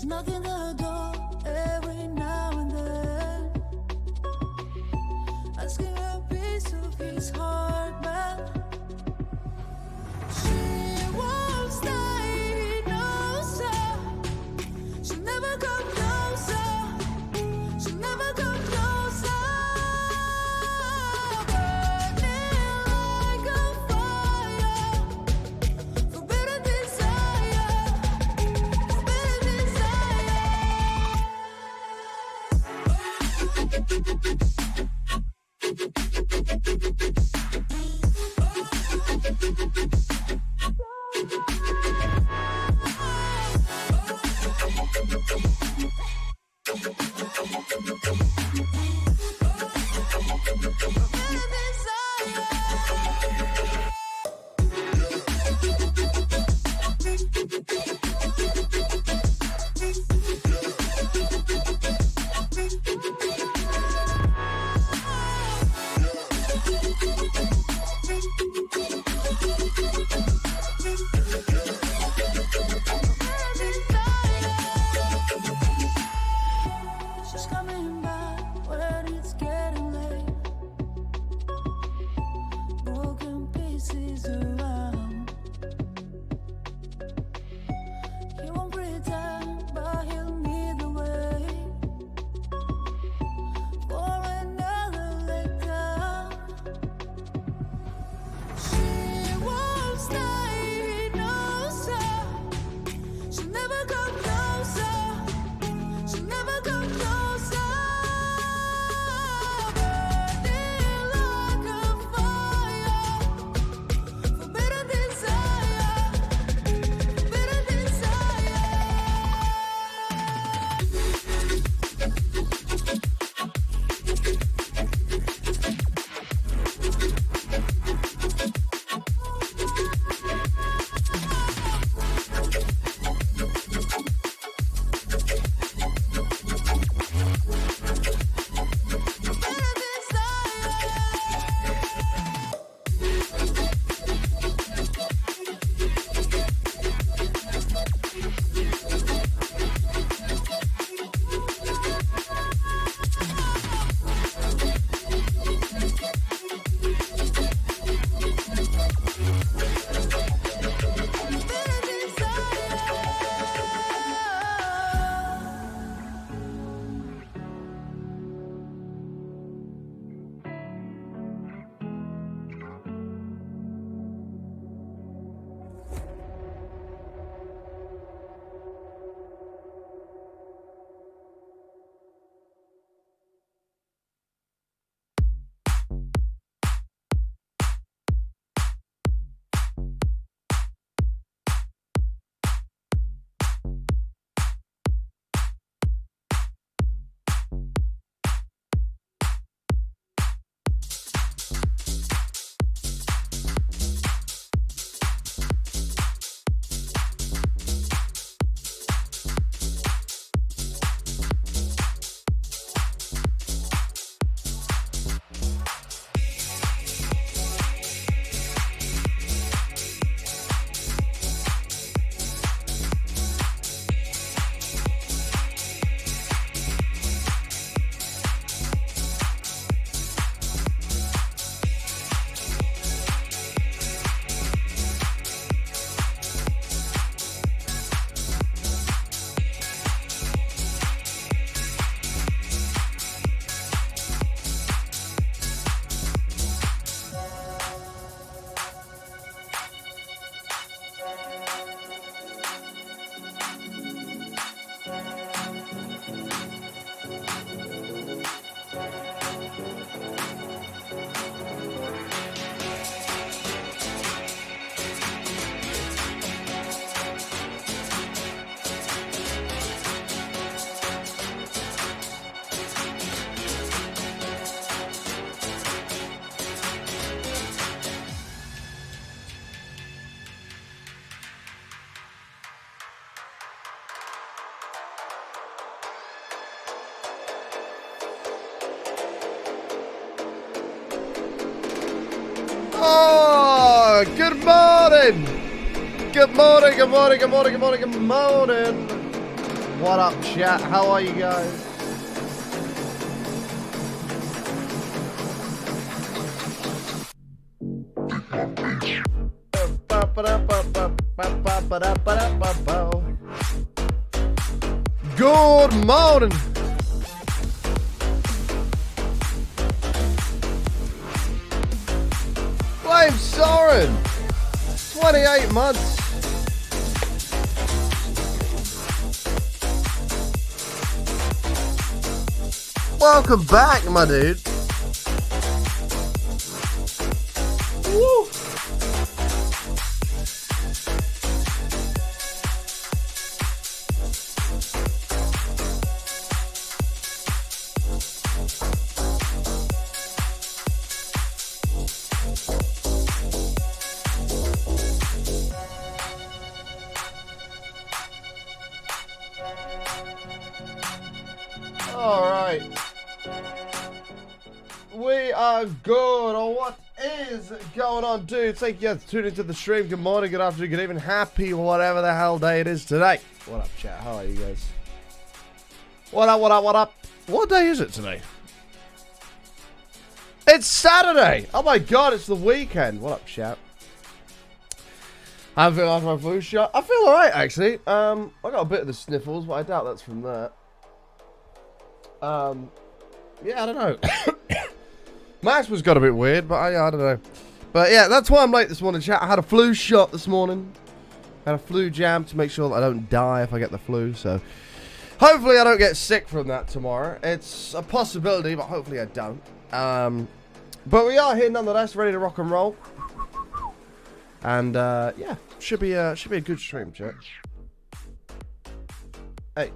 knocking the door every now and then, asking a piece of his heart back. She won't stay, he knows her. She'll never come closer. She'll never come closer. Burning like a fire, forbidden desire, forbidden She's coming back when it's getting late. Broken pieces around. He won't pretend, but he'll need the way for another letdown. She won't stay, he knows her. She'll never come closer. She'll never come closer. Burning like a fire, forbidden desire, forbidden desire. Oh, good morning. Good morning, good morning, good morning, good morning, good morning. What up, chat? How are you guys? Good morning. Flame Soren. 28 months. Welcome back, my dude. Woo. All right. We are good. Or what is going on, dude? Thank you guys for tuning into the stream. Good morning, good afternoon, good evening. Happy whatever the hell day it is today. What up, chat? How are you guys? What up, what up, what up? What day is it today? It's Saturday. Oh my god, it's the weekend. What up, chat? I feel after my flu shot. I feel alright, actually. I got a bit of the sniffles, but I doubt that's from that. Yeah, I don't know. My asthma's got a bit weird, but I don't know. But yeah, that's why I'm late this morning, chat. I had a flu shot this morning. Had a flu jab to make sure that I don't die if I get the flu, so hopefully I don't get sick from that tomorrow. It's a possibility, but hopefully I don't. But we are here nonetheless, ready to rock and roll. And yeah, should be a good stream, chat. Hey.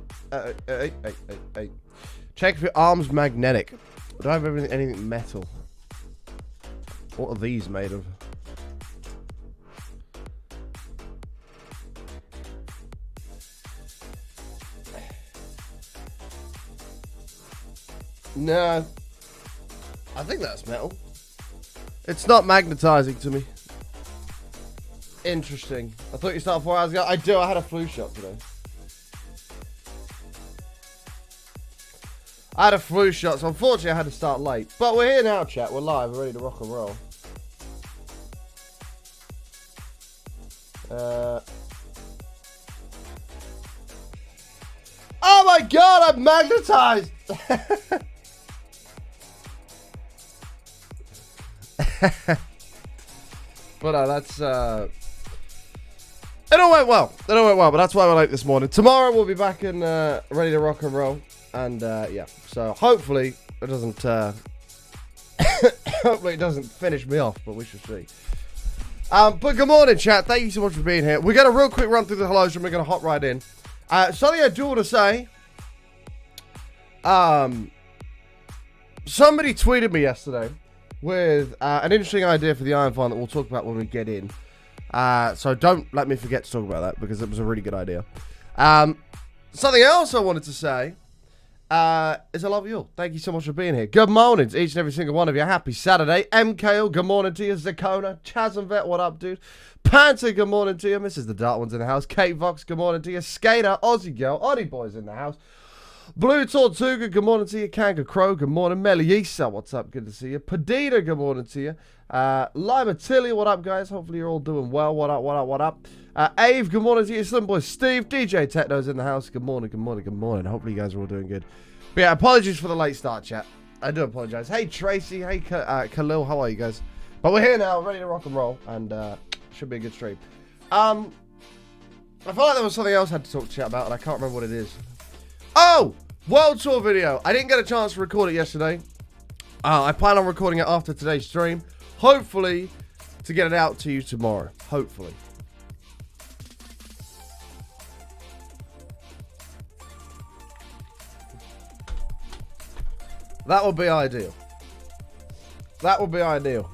Check if your arm's magnetic. Do I have anything metal? What are these made of? No. I think that's metal. It's not magnetizing to me. Interesting. I thought you started 4 hours ago. I do. I had a flu shot today. I had a flu shot, so unfortunately I had to start late. But we're here now, chat. We're live. We're ready to rock and roll. Oh my god, I'm magnetized! But that's it all went well. It all went well, but that's why we're late this morning. Tomorrow we'll be back and ready to rock and roll. And yeah, so hopefully it doesn't hopefully it doesn't finish me off, but we shall see. But good morning, chat. Thank you so much for being here. We're gonna real quick run through the hellos and we're gonna hop right in. Something I do want to say. Somebody tweeted me yesterday with an interesting idea for the Iron Farm that we'll talk about when we get in. So don't let me forget to talk about that because it was a really good idea. Something else I wanted to say is I love you all. Thank you so much for being here. Good morning to each and every single one of you. Happy Saturday. MKO, good morning to you. Zakona, Chasmvet, what up, dude? Panther, good morning to you. Mrs. The Dark One's in the house. Kate Vox, good morning to you. Skater, Aussie Girl, Oddie Boy's in the house. Blue Tortuga, good morning to you. Kanga Crow, good morning. Meliisa, what's up? Good to see you. Padita, good morning to you. Lima Tilly, what up, guys? Hopefully you're all doing well. What up, what up, what up? Ave, good morning to you. Slim Boy Steve, DJ Techno's in the house. Good morning, good morning, good morning. Hopefully you guys are all doing good. But yeah, apologies for the late start, chat. I do apologize. Hey, Tracy. Hey, Khalil. How are you guys? But we're here now, ready to rock and roll. And should be a good stream. I felt like there was something else I had to talk to chat about, and I can't remember what it is. Oh! World Tour video. I didn't get a chance to record it yesterday. I plan on recording it after today's stream. Hopefully, to get it out to you tomorrow. Hopefully. That would be ideal. That would be ideal.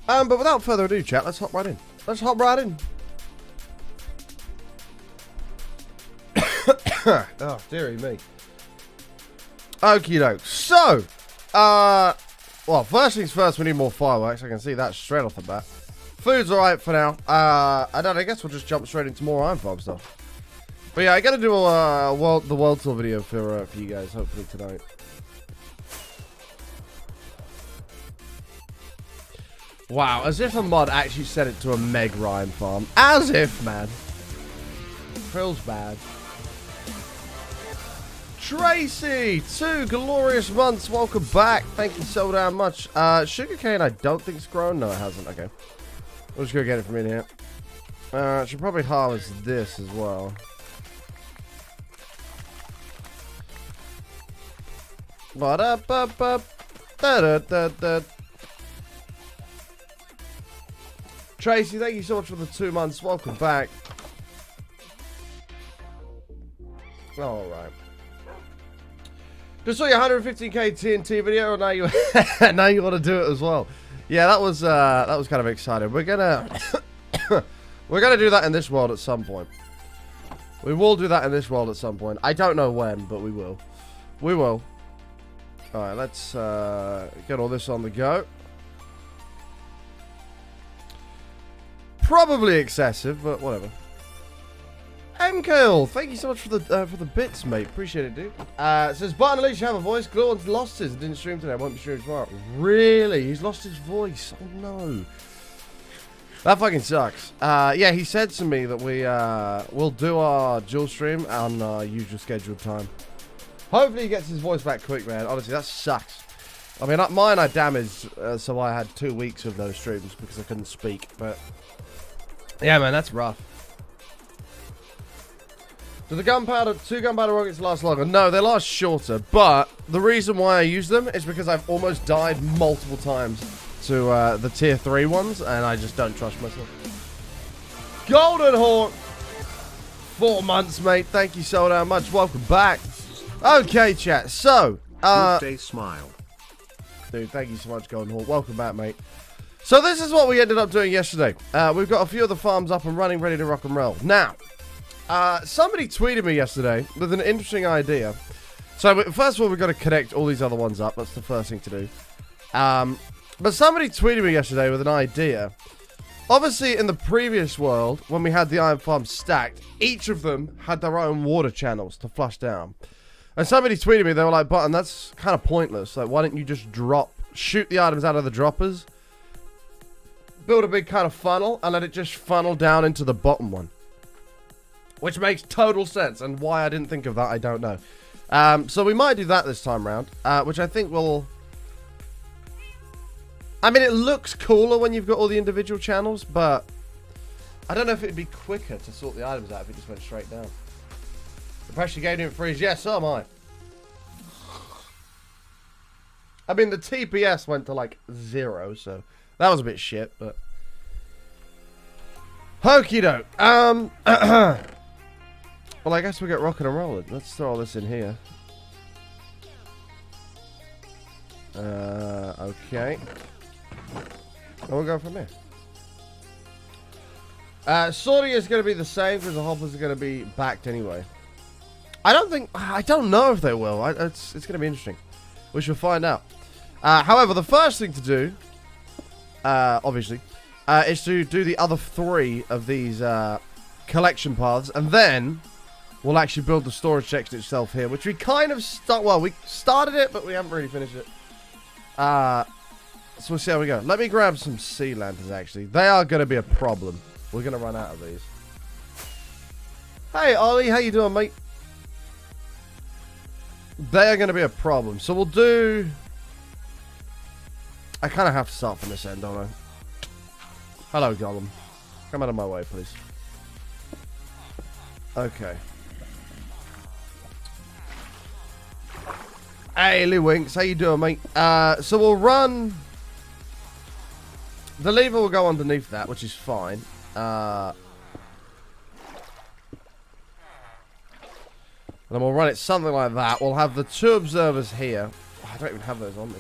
But without further ado, chat, let's hop right in. Let's hop right in. Oh, dearie me. Okie doke. So, well, first things first, we need more fireworks. I can see that straight off the bat. Food's alright for now. I guess we'll just jump straight into more Iron Farm stuff. But yeah, I gotta do a the world tour video for you guys, hopefully tonight. Wow, as if a mod actually set it to a Meg Ryan farm. As if, man. Feels bad. Tracy, 2 glorious months. Welcome back. Thank you so damn much. Sugarcane, I don't think it's grown. No, it hasn't. Okay. We'll just go get it from in here. Should probably harvest this as well. Tracy, thank you so much for the 2 months. Welcome back. Alright. Just saw your 115k TNT video, and now you now you want to do it as well. Yeah, that was kind of exciting. We're gonna we're gonna do that in this world at some point. We will do that in this world at some point. I don't know when, but we will. We will. Alright, let's get all this on the go. Probably excessive, but whatever. MKL, thank you so much for the bits, mate. Appreciate it, dude. It says, Barton, at least you have a voice. Glor's lost his. Didn't stream today. I won't be streaming tomorrow. Really? He's lost his voice. Oh, no. That fucking sucks. Yeah, he said to me that we'll do our dual stream on our usual scheduled time. Hopefully he gets his voice back quick, man. Honestly, that sucks. I mean, mine I damaged, so I had 2 weeks of those streams because I couldn't speak. But yeah, man, that's rough. Do the two gunpowder rockets last longer? No, they last shorter. But the reason why I use them is because I've almost died multiple times to the tier 3 ones, and I just don't trust myself. Golden Hawk, 4 months, mate. Thank you so damn much. Welcome back. Okay, chat. So, Good day, smile. Dude, thank you so much, Golden Hawk. Welcome back, mate. So this is what we ended up doing yesterday. We've got a few of the farms up and running, ready to rock and roll. Now, somebody tweeted me yesterday with an interesting idea. So first of all, we've got to connect all these other ones up. That's the first thing to do. But somebody tweeted me yesterday with an idea. Obviously, in the previous world, when we had the iron farms stacked, each of them had their own water channels to flush down. And somebody tweeted me, they were like, Button, that's kind of pointless. Like, why don't you just shoot the items out of the droppers, build a big kind of funnel, and let it just funnel down into the bottom one? Which makes total sense, and why I didn't think of that, I don't know. So we might do that this time around, which I think will... I mean, it looks cooler when you've got all the individual channels, but I don't know if it'd be quicker to sort the items out if it just went straight down. The pressure game didn't freeze. Yes, so am I. I mean, the TPS went to like 0, so that was a bit shit, but... Okie doke. Well, I guess we'll get rocking and rolling. Let's throw all this in here. Okay. And we'll go from there. Sorting is going to be the same because the hoppers are going to be backed anyway. I don't know if they will. It's going to be interesting. We shall find out. However, the first thing to do, obviously, is to do the other 3 of these collection paths, and then we'll actually build the storage section itself here, which we kind of we started it, but we haven't really finished it. So we'll see how we go. Let me grab some sea lanterns, actually. They are going to be a problem. We're going to run out of these. Hey, Ollie, how you doing, mate? They are going to be a problem. So we'll do... I kind of have to start from this end, don't I? Hello, Gollum. Come out of my way, please. Okay. Hey, Lee Winks. How you doing, mate? So we'll run... The lever will go underneath that, which is fine. Then we'll run it something like that. We'll have the 2 observers here. Oh, I don't even have those on me.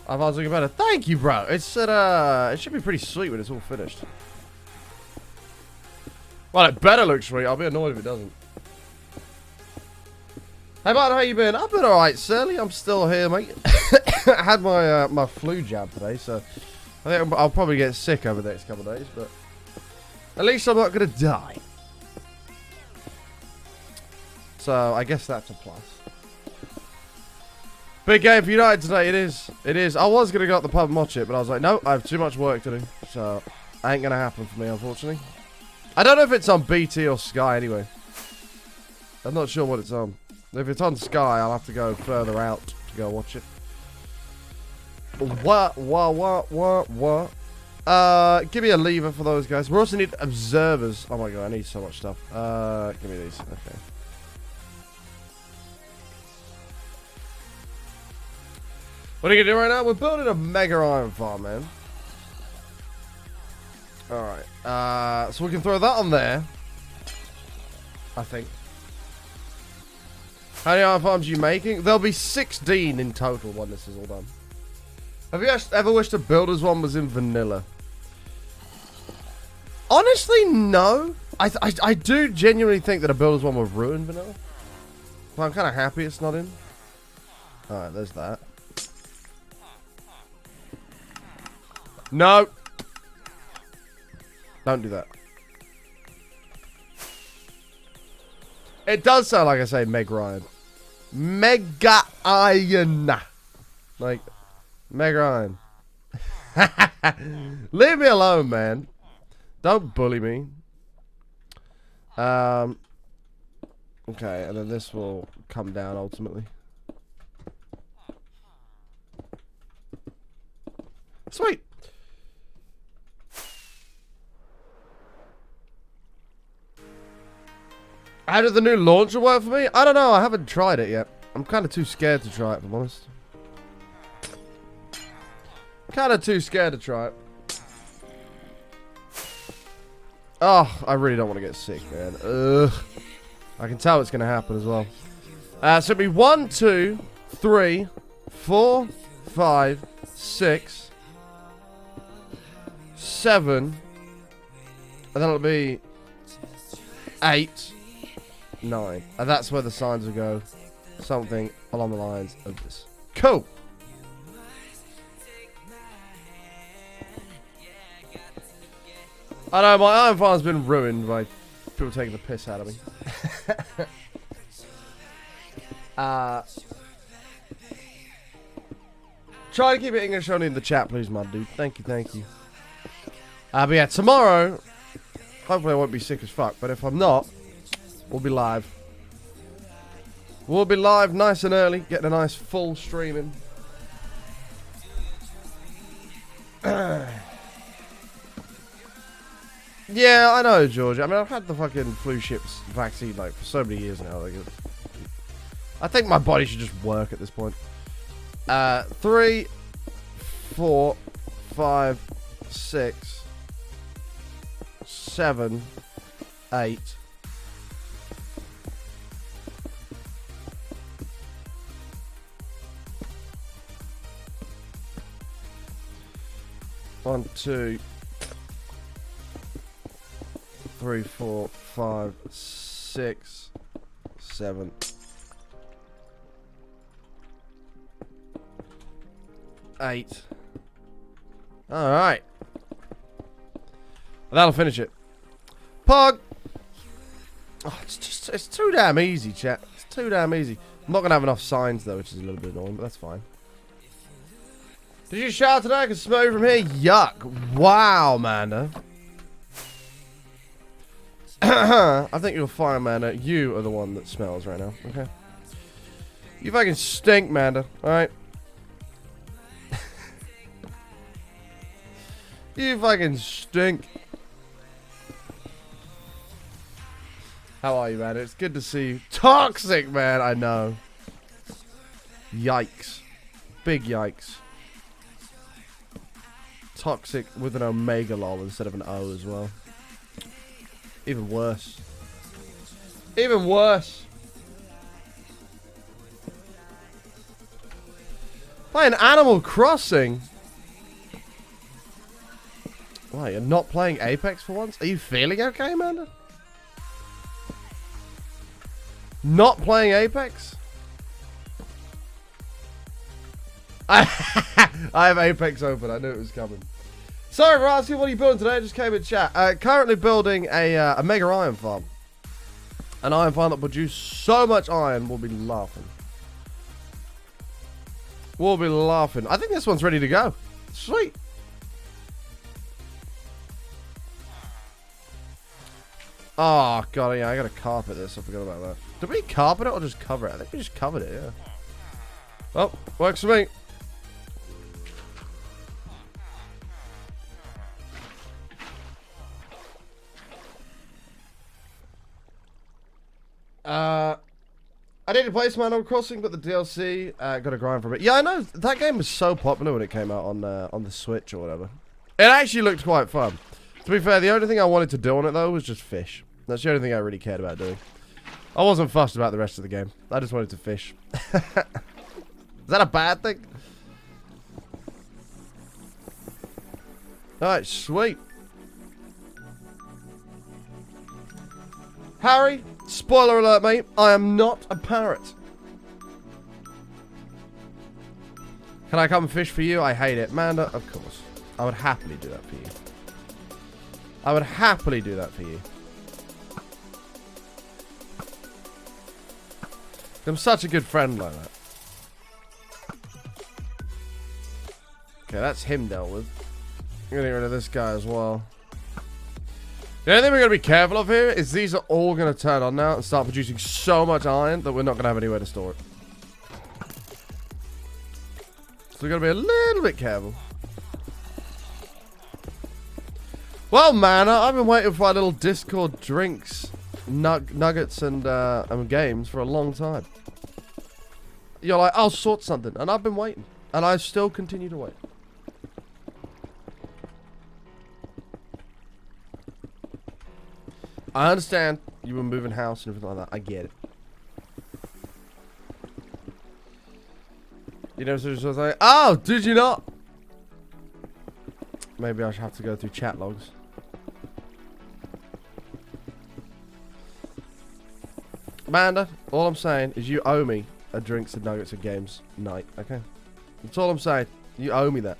I was looking better. Thank you, bro. It's it should be pretty sweet when it's all finished. Well, it better look sweet. I'll be annoyed if it doesn't. Hey, Martin, how you been? I've been alright, Sally. I'm still here, mate. I had my my flu jab today, so I think I'll probably get sick over the next couple of days, but at least I'm not going to die. So I guess that's a plus. Big game for United today. It is. It is. I was going to go up the pub and watch it, but I was like, no, I have too much work to do. So ain't going to happen for me, unfortunately. I don't know if it's on BT or Sky anyway. I'm not sure what it's on. If it's on Sky, I'll have to go further out to go watch it. What? Give me a lever for those guys. We also need observers. Oh my god, I need so much stuff. Give me these. Okay. What are you gonna do right now? We're building a mega iron farm, man. Alright. So we can throw that on there. I think. How many iron farms are you making? There'll be 16 in total when this is all done. Have you ever wished a builder's one was in vanilla? Honestly, no. I do genuinely think that a builder's one would ruin vanilla. But I'm kind of happy it's not in. Alright, there's that. No. Don't do that. It does sound like I say Meg Ryan. Mega Iron. Like, Mega Iron. Leave me alone, man. Don't bully me. Okay, and then this will come down ultimately. Sweet. How did the new launcher work for me? I don't know. I haven't tried it yet. I'm kind of too scared to try it, if I'm honest. Kind of too scared to try it. Oh, I really don't want to get sick, man. Ugh. I can tell it's going to happen as well. So it'll be 1, 2, 3, 4, 5, 6, 7. And then it'll be 8. 9. And that's where the signs will go. Something along the lines of this. Cool. I know, my iron farm's been ruined by people taking the piss out of me. Try to keep it English only in the chat, please, my dude. Thank you, thank you. But yeah, tomorrow, hopefully I won't be sick as fuck, but if I'm not, we'll be live. We'll be live nice and early, getting a nice full streaming. Yeah, I know, George. I mean, I've had the fucking flu ships vaccine like for so many years now. Like, I think my body should just work at this point. 3, 4, 5, 6, 7, 8. One, 2, 3, 4, 5, 6, 7, 8. All right, that'll finish it. Pog. Oh, it's too damn easy, chat. It's too damn easy. I'm not gonna have enough signs though, which is a little bit annoying, but that's fine. Did you shout today? I can smell you from here. Yuck. Wow, Amanda. I think you're fine, Amanda. You are the one that smells right now. Okay. You fucking stink, Amanda. Alright. You fucking stink. How are you, man? It's good to see you. Toxic, man. I know. Yikes. Big yikes. Toxic with an omega lol instead of an O as well. Even worse. Even worse. Playing Animal Crossing. Why, you're not playing Apex for once? Are you feeling okay, Amanda? Not playing Apex? I have Apex open. I knew it was coming. Sorry for asking, what are you building today? I just came in chat. Currently building a Mega Iron farm. An iron farm that produces so much iron, we'll be laughing. We'll be laughing. I think this one's ready to go. Sweet. Oh, God, yeah, I gotta carpet this. I forgot about that. Did we carpet it or just cover it? I think we just covered it, yeah. Oh, works for me. I need to play some Animal Crossing, but the DLC got a grind from it. Yeah, I know that game was so popular when it came out on the Switch or whatever. It actually looked quite fun. To be fair, the only thing I wanted to do on it though was just fish. That's the only thing I really cared about doing. I wasn't fussed about the rest of the game. I just wanted to fish. Is that a bad thing? Alright, sweet. Harry, spoiler alert, mate. I am not a parrot. Can I come fish for you? I hate it. Manda, of course. I would happily do that for you. I would happily do that for you. I'm such a good friend like that. Okay, that's him dealt with. I'm gonna get rid of this guy as well. The only thing we're going to be careful of here is these are all going to turn on now and start producing so much iron that we're not going to have anywhere to store it. So we're going to be a little bit careful. Well, man, I've been waiting for our little Discord drinks, nuggets, and games for a long time. You're like, I'll sort something, and I've been waiting, and I still continue to wait. I understand you were moving house and everything like that. I get it. You know, so it's like, oh, did you not? Maybe I should have to go through chat logs. Amanda, all I'm saying is you owe me a drinks and nuggets and games night, okay? That's all I'm saying. You owe me that.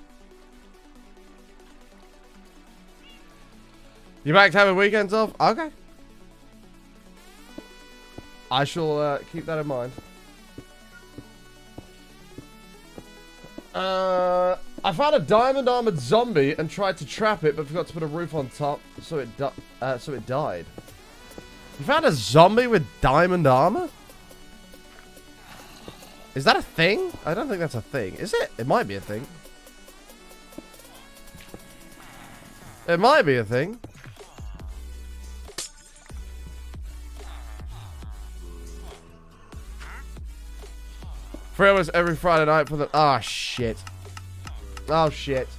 You back to having weekends off? Okay. I shall keep that in mind. I found a diamond armored zombie and tried to trap it, but forgot to put a roof on top, so it died. You found a zombie with diamond armor? Is that a thing? I don't think that's a thing. Is it? It might be a thing. It might be a thing. For almost every Friday night for the... Oh, shit. Oh, shit.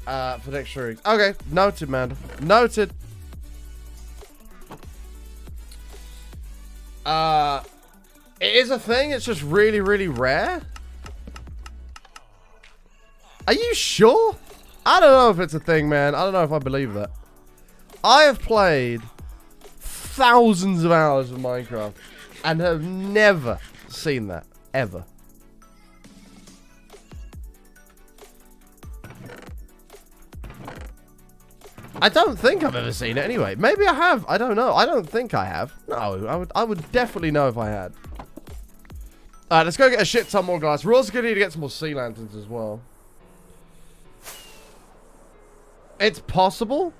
For next week. Okay, noted, man. Noted. It is a thing. It's just really, really rare. Are you sure? I don't know if it's a thing, man. I don't know if I believe that. I have played thousands of hours of Minecraft and have never seen that. Ever. I don't think I've ever seen it anyway. Maybe I have. I don't know. I don't think I have. No, I would definitely know if I had. Alright, let's go get a shit ton more glass. We're also going to need to get some more sea lanterns as well. It's possible.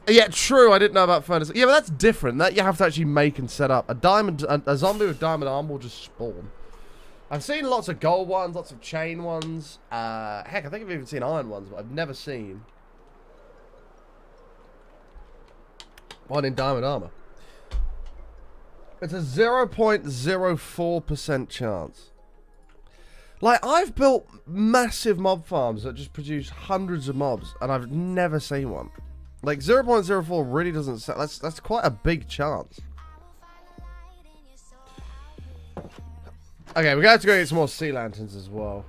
Yeah, true. I didn't know about furnace. Yeah, but that's different. That you have to actually make and set up. A zombie with diamond armor will just spawn. I've seen lots of gold ones, lots of chain ones. Heck, I think I've even seen iron ones, but I've never seen one in diamond armor. It's a 0.04% chance. Like, I've built massive mob farms that just produce hundreds of mobs, and I've never seen one. Like, 0.04 really doesn't sound... That's quite a big chance. Okay, we're going to have to go get some more sea lanterns as well.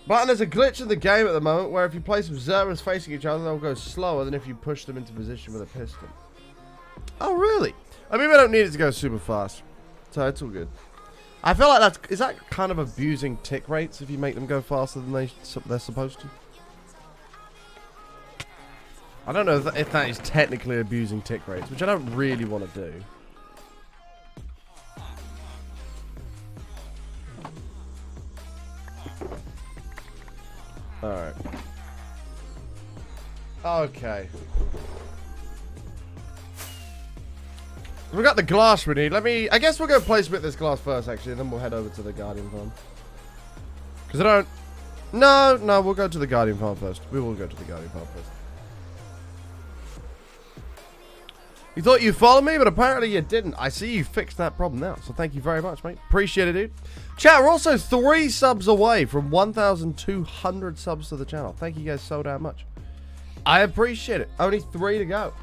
But there's a glitch in the game at the moment where if you place observers facing each other, they'll go slower than if you push them into position with a piston. Oh, really? I mean, we don't need it to go super fast. So it's all good. I feel like that's... Is that kind of abusing tick rates if you make them go faster than they're supposed to? I don't know if that is technically abusing tick rates, which I don't really want to do. Alright. Okay. We got the glass we need. I guess we'll go placement this glass first, actually, and then we'll head over to the Guardian Farm. Because I don't... No, we'll go to the Guardian Farm first. We will go to the Guardian Farm first. You thought you followed me, but apparently you didn't. I see you fixed that problem now, so thank you very much, mate. Appreciate it, dude. Chat, we're also 3 subs away from 1,200 subs to the channel. Thank you guys so damn much. I appreciate it. Only 3 to go.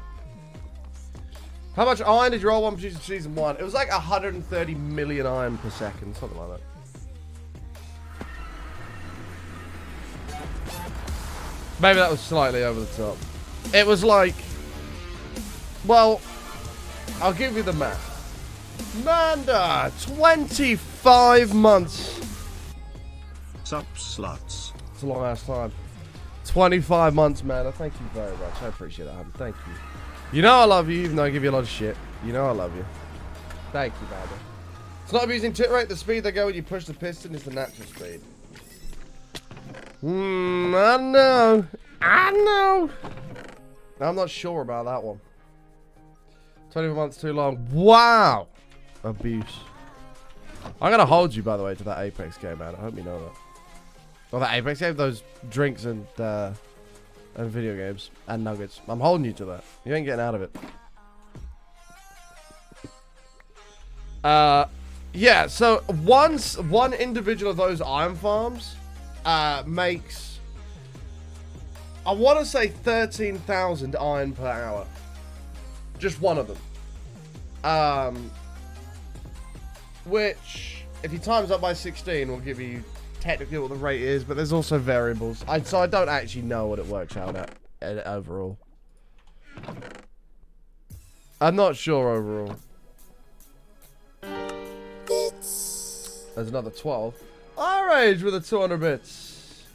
How much iron did you roll one producer season 1? It was like 130 million iron per second, something like that. Maybe that was slightly over the top. It was like... Well, I'll give you the math. Manda, 25 months. Sup, sluts. It's a long ass time. 25 months, Manda. Thank you very much. I appreciate that, Adam. Thank you. You know I love you, even though I give you a lot of shit. You know I love you. Thank you, Manda. It's not abusing tit rate. The speed they go when you push the piston is the natural speed. I know. I know. I'm not sure about that one. 24 months too long. Wow. Abuse. I'm going to hold you, by the way, to that Apex game, man. I hope you know that. Well, that Apex game, those drinks and video games and nuggets. I'm holding you to that. You ain't getting out of it. Yeah, so one individual of those iron farms makes, I want to say 13,000 iron per hour. Just one of them. Which, if you times up by 16, will give you technically what the rate is, but there's also variables. So I don't actually know what it works out at overall. I'm not sure overall. There's another 12. Rage with the 200 bits.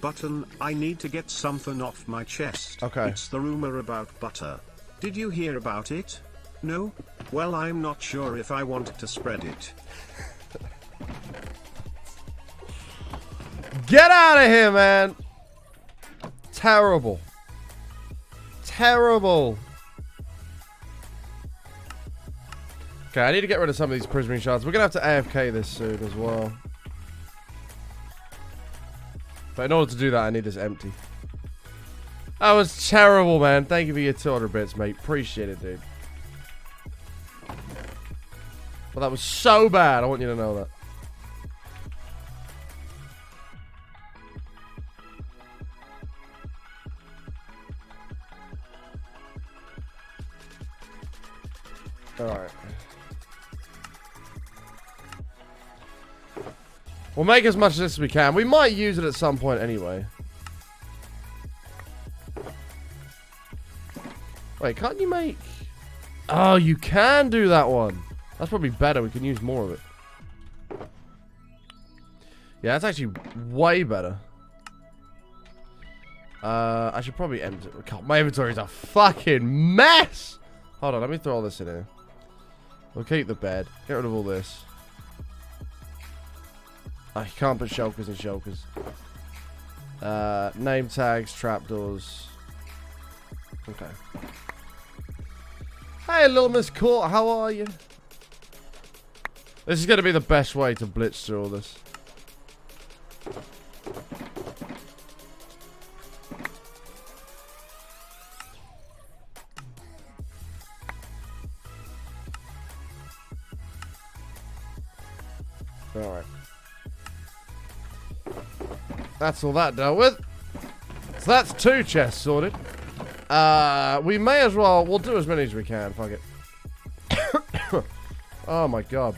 Button, I need to get something off my chest. Okay. It's the rumor about butter. Did you hear about it? No? Well, I'm not sure if I want to spread it. Get out of here, man. Terrible. Terrible. Okay, I need to get rid of some of these prismarine shards. We're going to have to AFK this soon as well. But in order to do that, I need this empty. That was terrible, man. Thank you for your 200 bits, mate. Appreciate it, dude. Well, that was so bad. I want you to know that. Alright. We'll make as much of this as we can. We might use it at some point anyway. Wait, can't you make... Oh, you can do that one. That's probably better. We can use more of it. Yeah, that's actually way better. I should probably empty it. God, my inventory is a fucking mess. Hold on, let me throw all this in here. We'll keep the bed. Get rid of all this. Oh, you can't put shulkers in shulkers. Name tags, trapdoors. Okay. Hey, little Miss Court, how are you? This is going to be the best way to blitz through all this. Alright. That's all that dealt with. So that's 2 chests sorted. We may as well... We'll do as many as we can. Fuck it. Oh my god.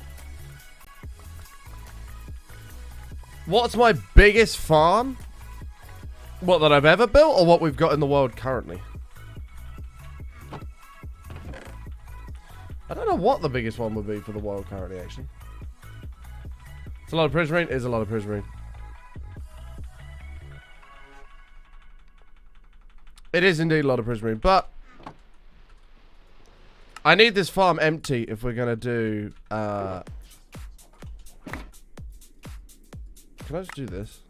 What's my biggest farm? What, that I've ever built? Or what we've got in the world currently? I don't know what the biggest one would be for the world currently, actually. It's a lot of prismarine. It is a lot of prismarine. It is indeed a lot of prismarine, but I need this farm empty if we're gonna do. Can I just do this?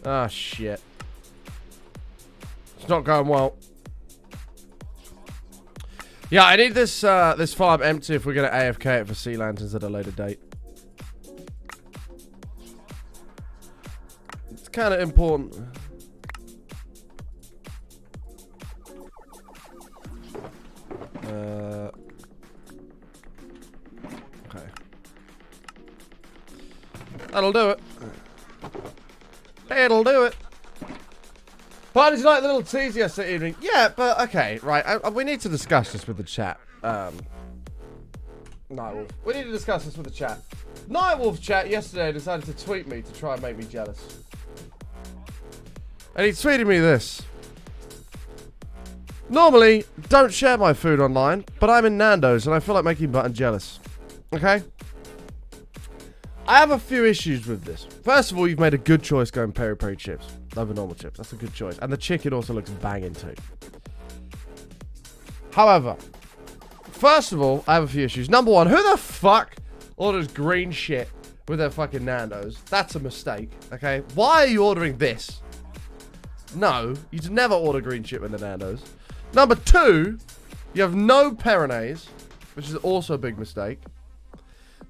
Ah, shit. It's not going well. Yeah, I need this this farm empty if we're gonna AFK it for sea lanterns at a later date. It's kind of important. Okay. That'll do it. It'll do it. Party tonight, the little tease yesterday evening. Yeah, but okay, right. We need to discuss this with the chat. Nightwolf. We need to discuss this with the chat. Nightwolf chat yesterday decided to tweet me to try and make me jealous. And he tweeted me this. Normally, don't share my food online, but I'm in Nando's and I feel like making Button jealous. Okay? I have a few issues with this. First of all, you've made a good choice going peri-peri chips over normal chips. That's a good choice. And the chicken also looks banging too. However, first of all, I have a few issues. Number one, who the fuck orders green shit with their fucking Nando's? That's a mistake, okay? Why are you ordering this? No, you'd never order green shit with the Nando's. Number two, you have no Pyrenees, which is also a big mistake.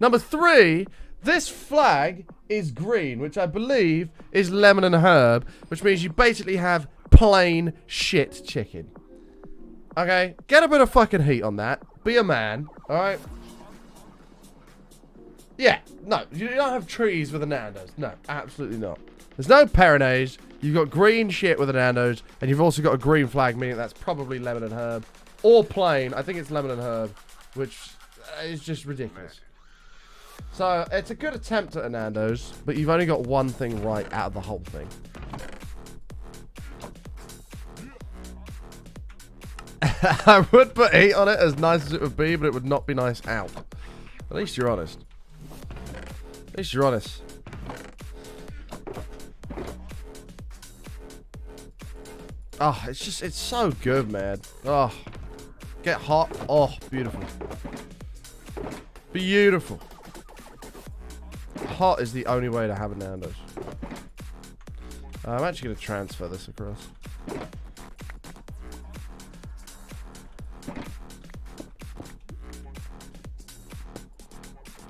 Number three, this flag is green, which I believe is lemon and herb, which means you basically have plain shit chicken. Okay? Get a bit of fucking heat on that. Be a man, alright? Yeah, no, you don't have trees with a Nando's. No, absolutely not. There's no Pyrenees. You've got green shit with a Nando's, and you've also got a green flag, meaning that's probably lemon and herb. Or plain. I think it's lemon and herb, which is just ridiculous. So, it's a good attempt at a Nando's, but you've only got one thing right out of the whole thing. I would put heat on it, as nice as it would be, but it would not be nice out. At least you're honest. At least you're honest. Oh, it's just, it's so good, man. Oh, get hot. Oh, beautiful. Beautiful. Hot is the only way to have a Nando's. I'm actually going to transfer this across.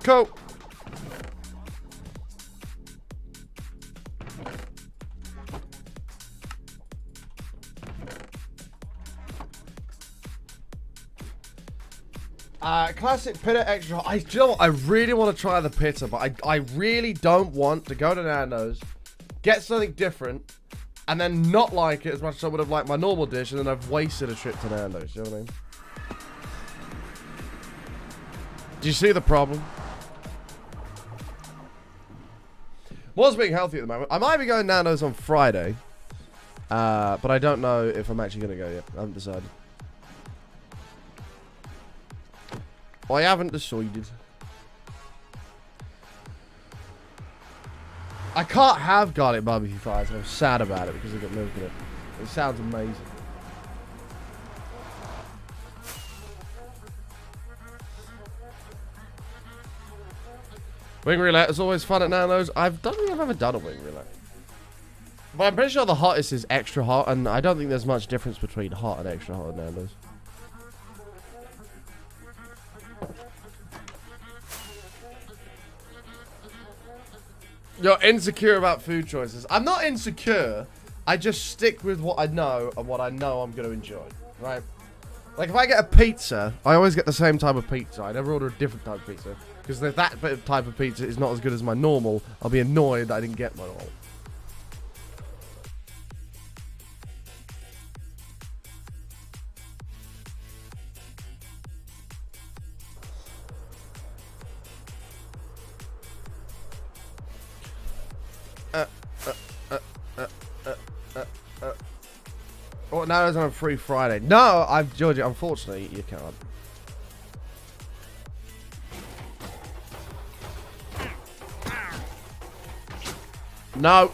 Cool. Classic pita extra hot. Do you know what? I really want to try the pita, but I really don't want to go to Nando's, get something different, and then not like it as much as I would have liked my normal dish, and then I've wasted a trip to Nando's. You know what I mean? Do you see the problem? Was being healthy at the moment. I might be going Nando's on Friday, but I don't know if I'm actually going to go yet. I haven't decided. I haven't decided. I can't have garlic barbecue fries. I'm sad about it because they got milk in it. It sounds amazing. Wing roulette is always fun at Nando's. I don't think I've ever done a wing roulette. But I'm pretty sure the hottest is extra hot, and I don't think there's much difference between hot and extra hot at Nando's. You're insecure about food choices. I'm not insecure. I just stick with what I know and what I know I'm going to enjoy, right? Like, if I get a pizza, I always get the same type of pizza. I never order a different type of pizza. Because if that type of pizza is not as good as my normal, I'll be annoyed that I didn't get my normal. Oh, now it's on a free Friday. No, Georgia, unfortunately, you can't. No.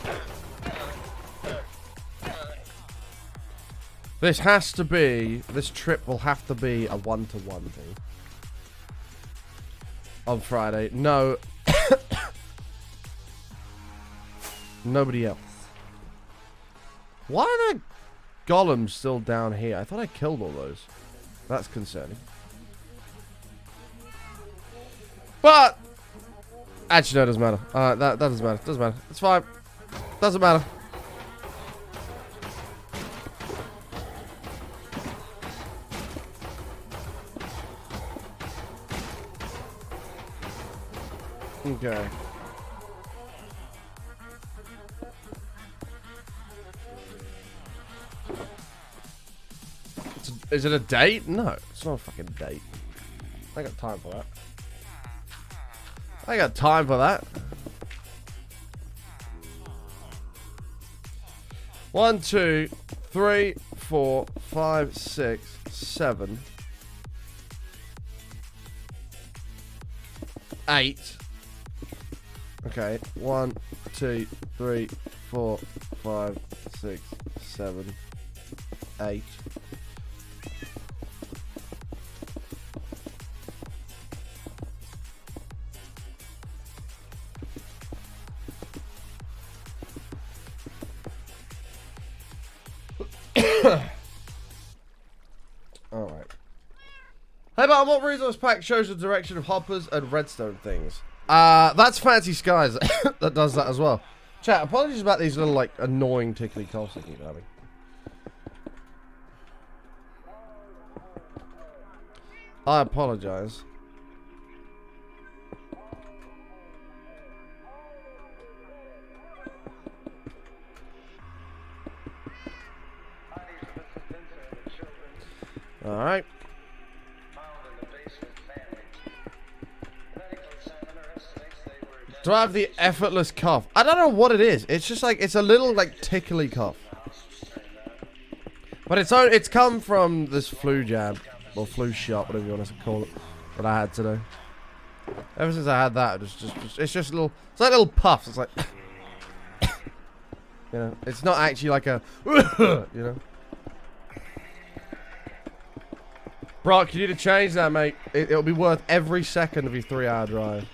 This has to be, this trip will have to be a one-to-one thing. On Friday. No. Nobody else. Why are the golems still down here? I thought I killed all those. That's concerning. But actually, no, it doesn't matter. That doesn't matter. Doesn't matter. It's fine. Doesn't matter. Okay. Is it a date? No, it's not a fucking date. I got time for that. I got time for that. 1, 2, 3, 4, 5, 6, 7, 8. Okay, 1, 2, 3, 4, 5, 6, 7, 8. Alright. Hey, about what resource pack shows the direction of hoppers and redstone things? That's Fancy Skies that does that as well. Chat, apologies about these little, like, annoying tickly coughs I keep having. I apologize. Alright. Do I have the effortless cough? I don't know what it is. It's just like, it's a little like tickly cough. But it's come from this flu jab. Or flu shot, whatever you want to call it. That I had today. Ever since I had that, it's just little, it's like little puffs. It's like, you know, it's not actually like a, you know. Brock, you need to change that, mate. It'll be worth every second of your 3-hour drive.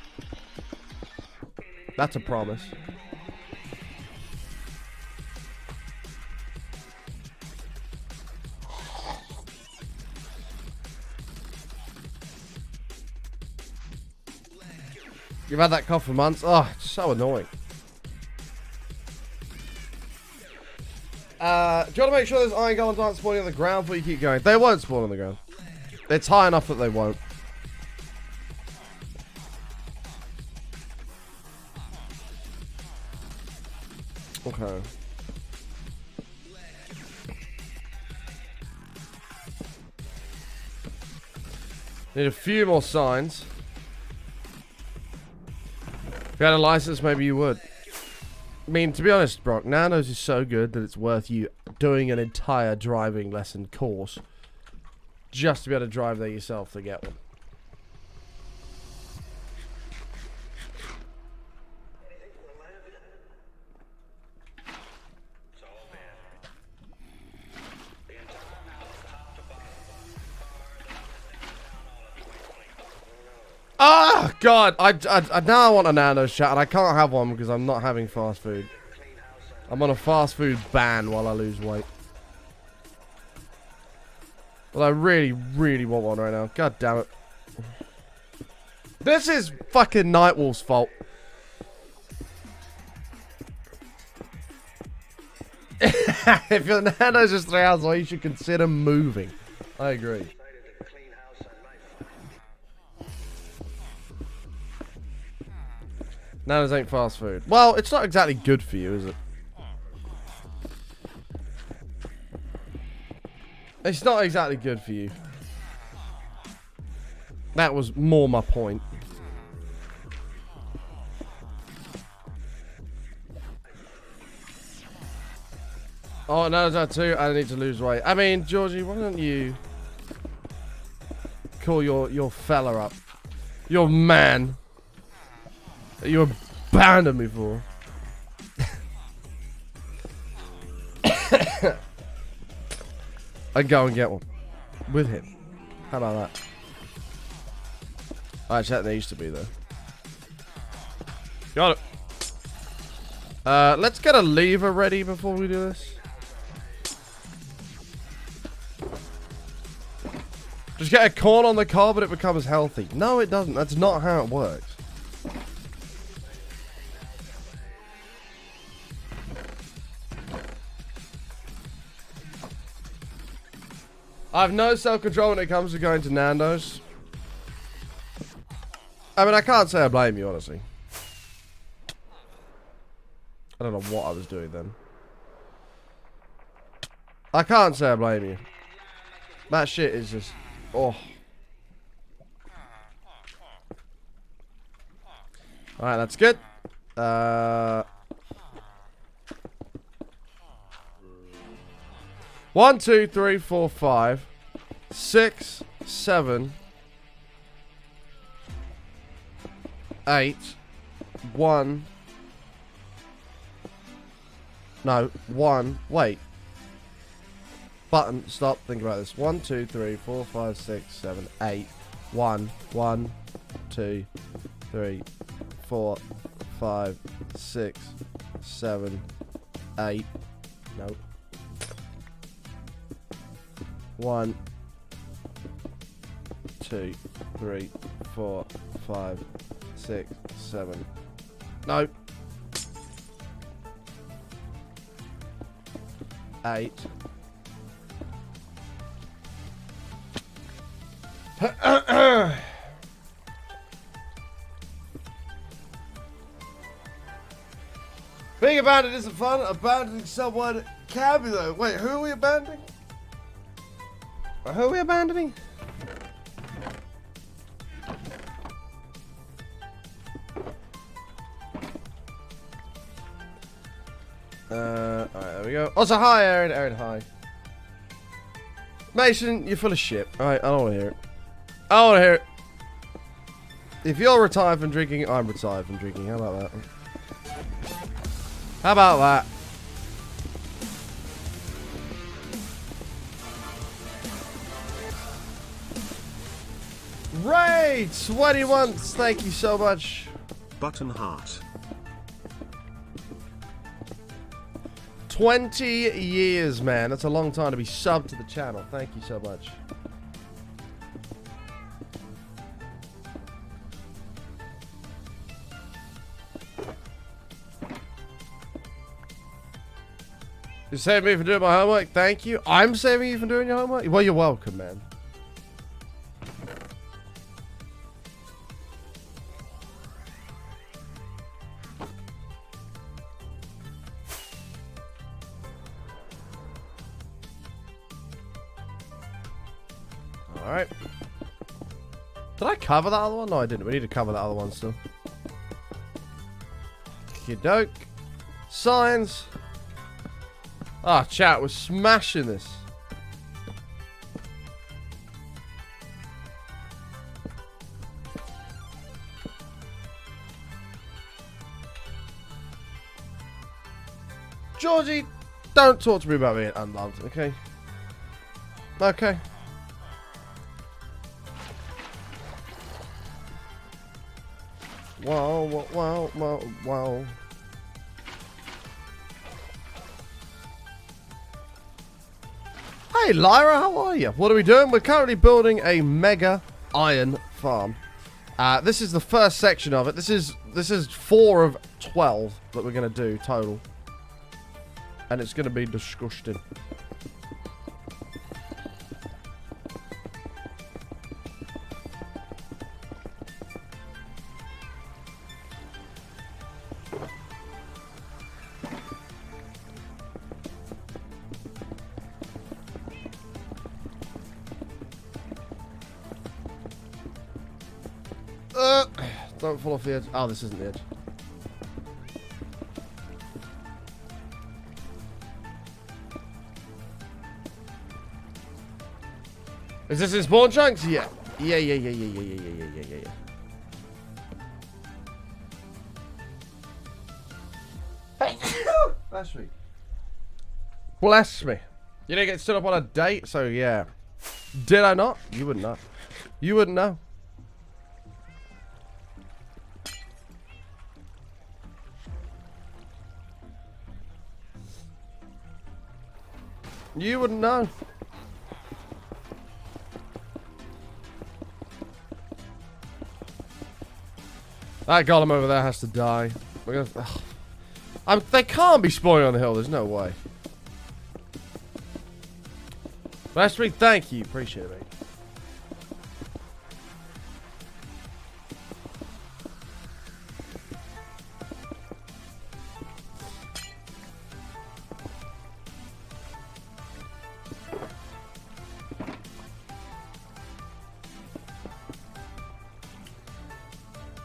That's a promise. You've had that cough for months? Oh, it's so annoying. Do you want to make sure those iron golems aren't spawning on the ground before you keep going? They won't spawn on the ground. It's high enough that they won't. Okay. Need a few more signs. If you had a license, maybe you would. I mean, to be honest, Brock, Nanos is so good that it's worth you doing an entire driving lesson course just to be able to drive there yourself to get one. Oh, God. I now I want a Nanos chat, and I can't have one because I'm not having fast food. I'm on a fast food ban while I lose weight. Well, I really, really want one right now. God damn it. This is fucking Nightwolf's fault. If your Nanos is 3 hours away, you should consider moving. I agree. Nanos ain't fast food. Well, it's not exactly good for you, is it? It's not exactly good for you. That was more my point. Oh, no, that too. I need to lose weight. I mean, Georgie, why don't you call your fella up? Your man that you abandoned me for. and go and get one with him. How about that? Actually, that needs to be there. Got it. Let's get a lever ready before we do this. Just get a corn on the cob and it becomes healthy. No, it doesn't. That's not how it works. I have no self-control when it comes to going to Nando's. I mean, I can't say I blame you, honestly. I don't know what I was doing then. I can't say I blame you. That shit is just... Oh. Alright, that's good. 1, 2, 3, 4, 5, 6, 7, 8, 1. No, 1. Wait. Button. Stop. Think about this. 1, 2, 3, 4, 5, 6, 7, 8. 1. 1, 2, 3, 4, 5, 6, 7, 8. Nope. 1, 2, 3, 4, 5, 6, 7. No. 8. Being abandoned isn't fun. Abandoning someone can be though. Wait, who are we abandoning? Who are we abandoning? Alright, there we go. Also, hi, Aaron. Aaron, hi. Mason, you're full of shit. Alright, I don't want to hear it. I don't want to hear it. If you're retired from drinking, I'm retired from drinking. How about that? How about that? Ray, 21. Thank you so much. Button heart. 20 years, man. That's a long time to be subbed to the channel. Thank you so much. You saved me from doing my homework. Thank you. I'm saving you from doing your homework? Well, you're welcome, man. Alright. Did I cover that other one? No, I didn't. We need to cover that other one still. Okey-doke. Signs. Ah, chat, we're smashing this. Georgie, don't talk to me about being unloved, okay? Okay. Wow, wow, wow, wow, wow. Hey Lyra, how are you? What are we doing? We're currently building a mega iron farm. This is the first section of it. This is 4 of 12 that we're gonna do total, and it's gonna be disgusting. Don't fall off the edge. Oh, this isn't the edge. Is this in spawn chunks? Yeah. Yeah. Hey. Bless me. Bless me. You didn't get stood up on a date, so yeah. Did I not? You wouldn't know. You wouldn't know. You wouldn't know. That golem over there has to die. We're gonna, they can't be spawning on the hill. There's no way. Last week, thank you. Appreciate it, mate.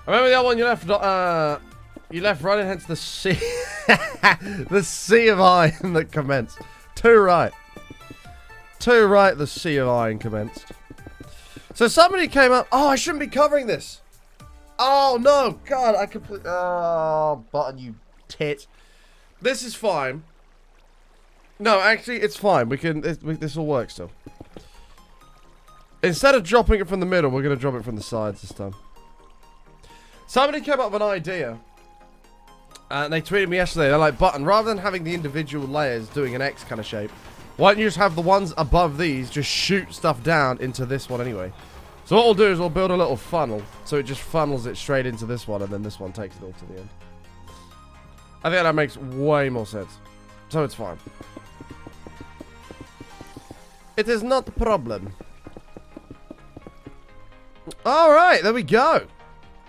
I remember the other one you left running, hence the sea, the sea of iron that commenced. Too right. Too right, the sea of iron commenced. So somebody came up. Oh, I shouldn't be covering this. Oh, no. God, I completely... Oh, button, you tit. This is fine. No, actually, it's fine. We can... This will work still. Instead of dropping it from the middle, we're going to drop it from the sides this time. Somebody came up with an idea. And they tweeted me yesterday. They're like, Button, rather than having the individual layers doing an X kind of shape, why don't you just have the ones above these just shoot stuff down into this one anyway? So what we'll do is we'll build a little funnel. So it just funnels it straight into this one, and then this one takes it all to the end. I think that makes way more sense. So it's fine. It is not a problem. Alright, there we go.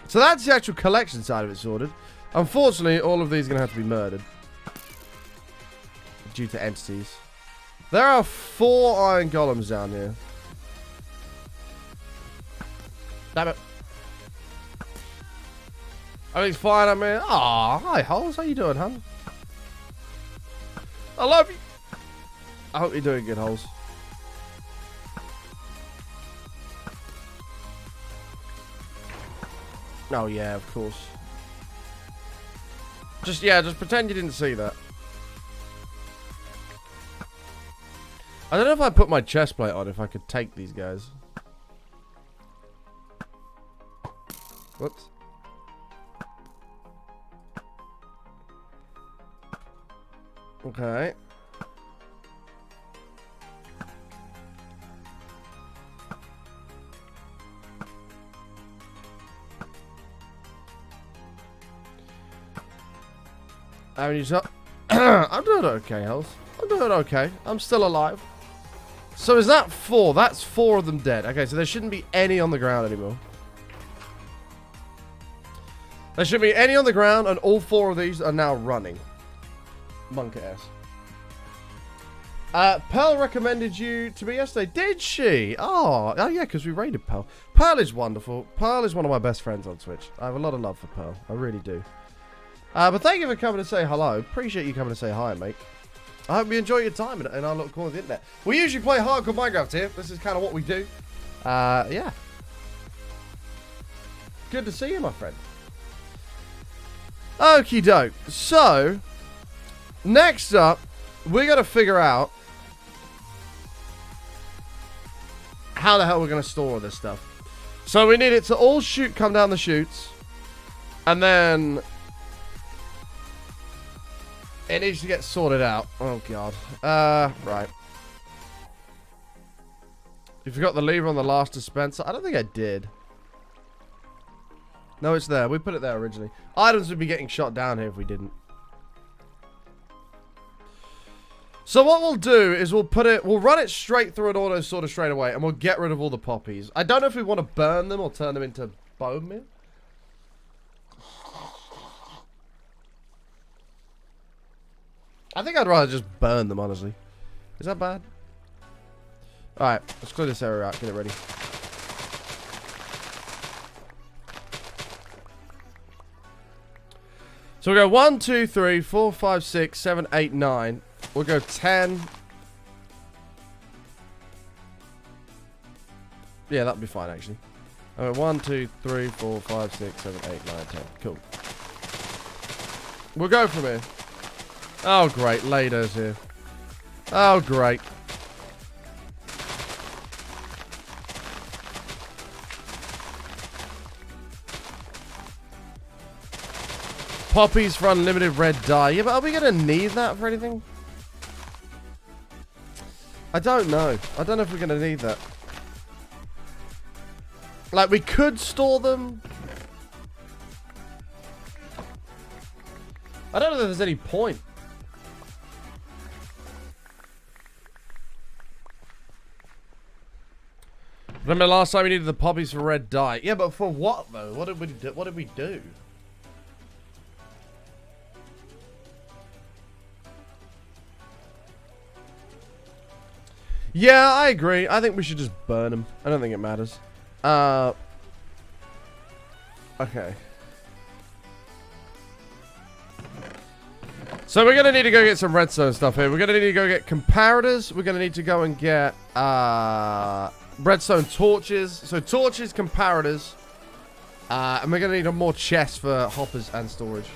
So that's the actual collection side of it sorted. Unfortunately, all of these are going to have to be murdered. Due to entities. There are 4 iron golems down here. Damn it. Everything's fine, I mean. Aw, hi, Holes. How you doing, hun? I love you. I hope you're doing good, Holes. Oh, yeah, of course. Just pretend you didn't see that. I don't know if I put my chest plate on, if I could take these guys. Whoops. Okay. I'm doing okay, Hells. I'm doing okay. I'm still alive. So is that 4? That's 4 of them dead. Okay, so there shouldn't be any on the ground anymore. There shouldn't be any on the ground, and all 4 of these are now running. Monk ass. Pearl recommended you to me yesterday. Did she? Oh yeah, because we raided Pearl. Pearl is wonderful. Pearl is one of my best friends on Twitch. I have a lot of love for Pearl. I really do. But thank you for coming to say hello. Appreciate you coming to say hi, mate. I hope you enjoy your time in our little corner of the internet. We usually play hardcore Minecraft here. This is kind of what we do. Yeah. Good to see you, my friend. Okie doke. So, next up, we got to figure out how the hell we're going to store all this stuff. So we need it to all come down the chutes. And then it needs to get sorted out. Oh, God. Right. You forgot the lever on the last dispenser? I don't think I did. No, it's there. We put it there originally. Items would be getting shot down here if we didn't. So what we'll do is we'll run it straight through an auto sorter straight away, and we'll get rid of all the poppies. I don't know if we want to burn them or turn them into bone meal. I think I'd rather just burn them, honestly. Is that bad? Alright, let's clear this area out. Get it ready. So we'll go 1, 2, 3, 4, 5, 6, 7, 8, 9. We'll go 10. Yeah, that'll be fine, actually. Alright, 1, 2, 3, 4, 5, 6, 7, 8, 9, 10. Cool. We'll go from here. Oh, great. Lader's here. Oh, great. Poppies for unlimited red dye. Yeah, but are we going to need that for anything? I don't know. I don't know if we're going to need that. Like, we could store them. I don't know if there's any point. Remember last time we needed the poppies for red dye? Yeah, but for what though? What did we do? What did we do? Yeah, I agree. I think we should just burn them. I don't think it matters. Okay. So we're gonna need to go get some redstone stuff here. We're gonna need to go get comparators. We're gonna need to go and get redstone torches. So torches, comparators, and we're gonna need more chests for hoppers and storage.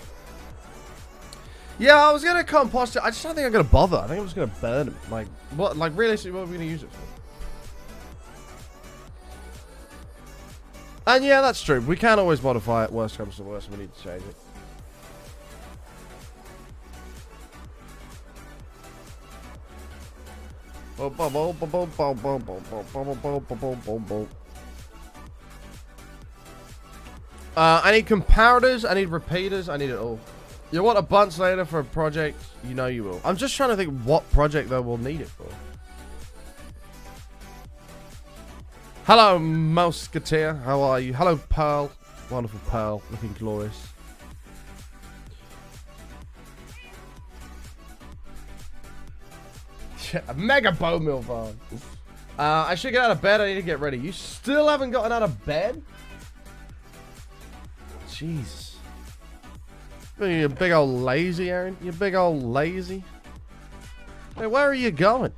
Yeah, I was gonna compost it. I just don't think I'm gonna bother. I think I'm just gonna burn them. Like what? Like realistically, what are we gonna use it for? And yeah, that's true. We can always modify it. Worst comes to worst, we need to change it. I need comparators. I need repeaters. I need it all. You want a bunch later for a project? You know you will. I'm just trying to think what project though we'll need it for. Hello, Musketeer. How are you? Hello, Pearl. Wonderful Pearl. Looking glorious. Yeah, a mega bone meal farm. I should get out of bed. I need to get ready. You still haven't gotten out of bed? Jeez. You big old lazy, Aaron. You big old lazy. Hey, where are you going?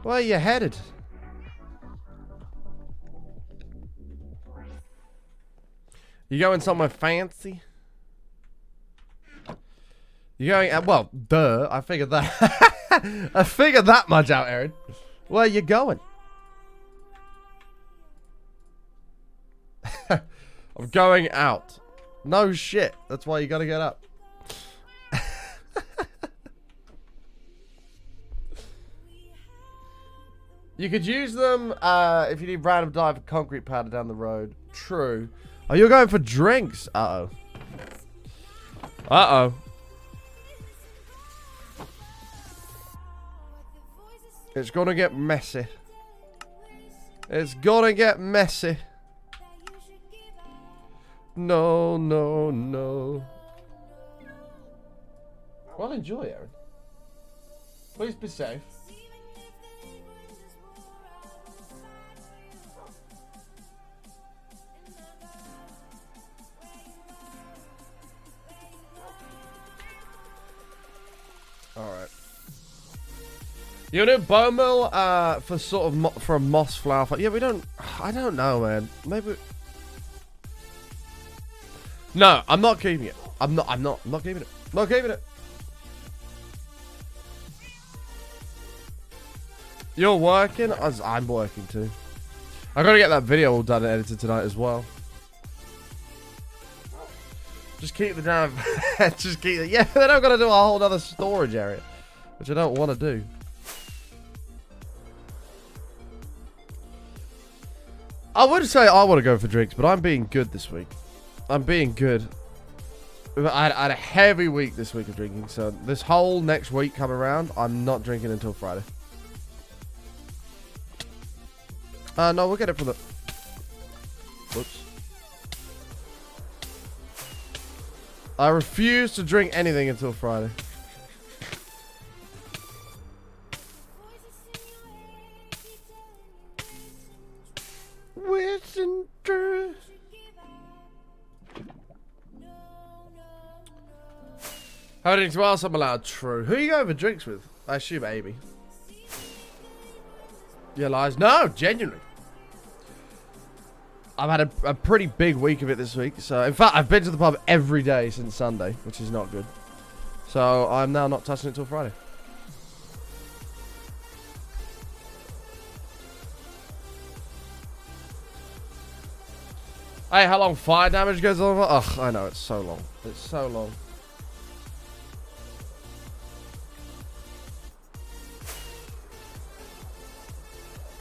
Where are you headed? You going somewhere fancy? You going? Well, duh. I figured that. I figured that much out, Aaron. Where are you going? I'm going out. No shit. That's why you gotta get up. You could use them if you need random dye for concrete powder down the road. True. Oh, you're going for drinks. Uh-oh. Uh-oh. It's gonna get messy. It's gonna get messy. No, no, no. Well, enjoy, Aaron. Please be safe. Alright. You know, bone meal for sort of for a moss flower. Yeah, we don't. I don't know, man. Maybe. No, I'm not keeping it. I'm not keeping it. Not keeping it. You're working? I'm working too. I gotta get that video all done and edited tonight as well. Just keep the damn. Just keep it. Yeah, then I've got to do a whole other storage area, which I don't want to do. I would say I want to go for drinks, but I'm being good this week. I'm being good. I had a heavy week this week of drinking, so this whole next week come around, I'm not drinking until Friday. No, we'll get it from the... Whoops. I refuse to drink anything until Friday. Wishing true. How many else I'm allowed? True. Who are you going for drinks with? I assume Amy. Yeah, lies. No, genuinely. I've had a pretty big week of it this week. So, in fact, I've been to the pub every day since Sunday, which is not good. So, I'm now not touching it till Friday. Hey, how long fire damage goes on? Ugh, I know, it's so long. It's so long.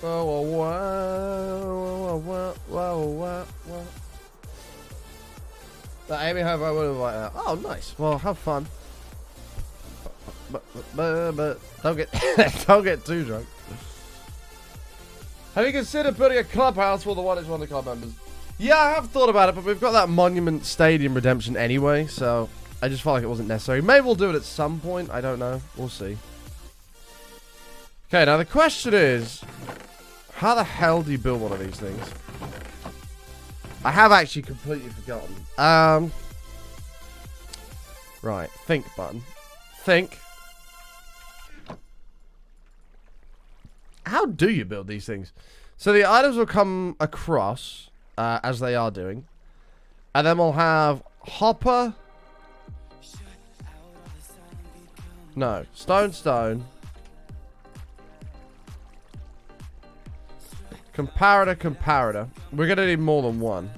Oh, wow. That Amy have I would invite her. Oh, nice. Well, have fun. But don't get don't get too drunk. Have you considered putting a clubhouse for the 1x1 club members? Yeah, I have thought about it, but we've got that Monument Stadium redemption anyway, so I just felt like it wasn't necessary. Maybe we'll do it at some point. I don't know. We'll see. Okay, now the question is, how the hell do you build one of these things? I have actually completely forgotten. Right, think button. Think. How do you build these things? So the items will come across, as they are doing. And then we'll have hopper. No, stone. Comparator. We're going to need more than one.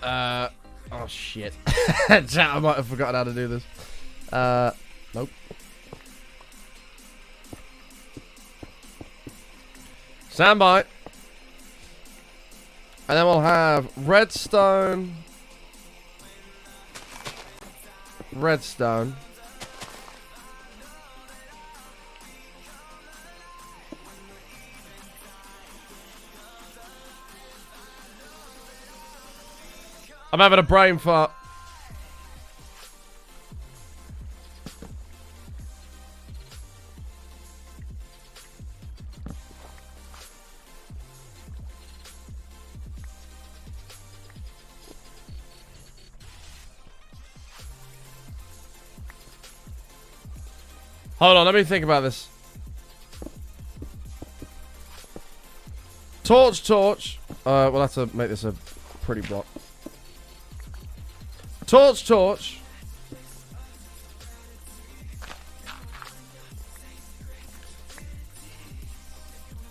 Oh shit. I might have forgotten how to do this. Nope. Stand by. And then we'll have redstone. I'm having a brain fart. Hold on, let me think about this. Torch. We'll have to make this a pretty block. Torch.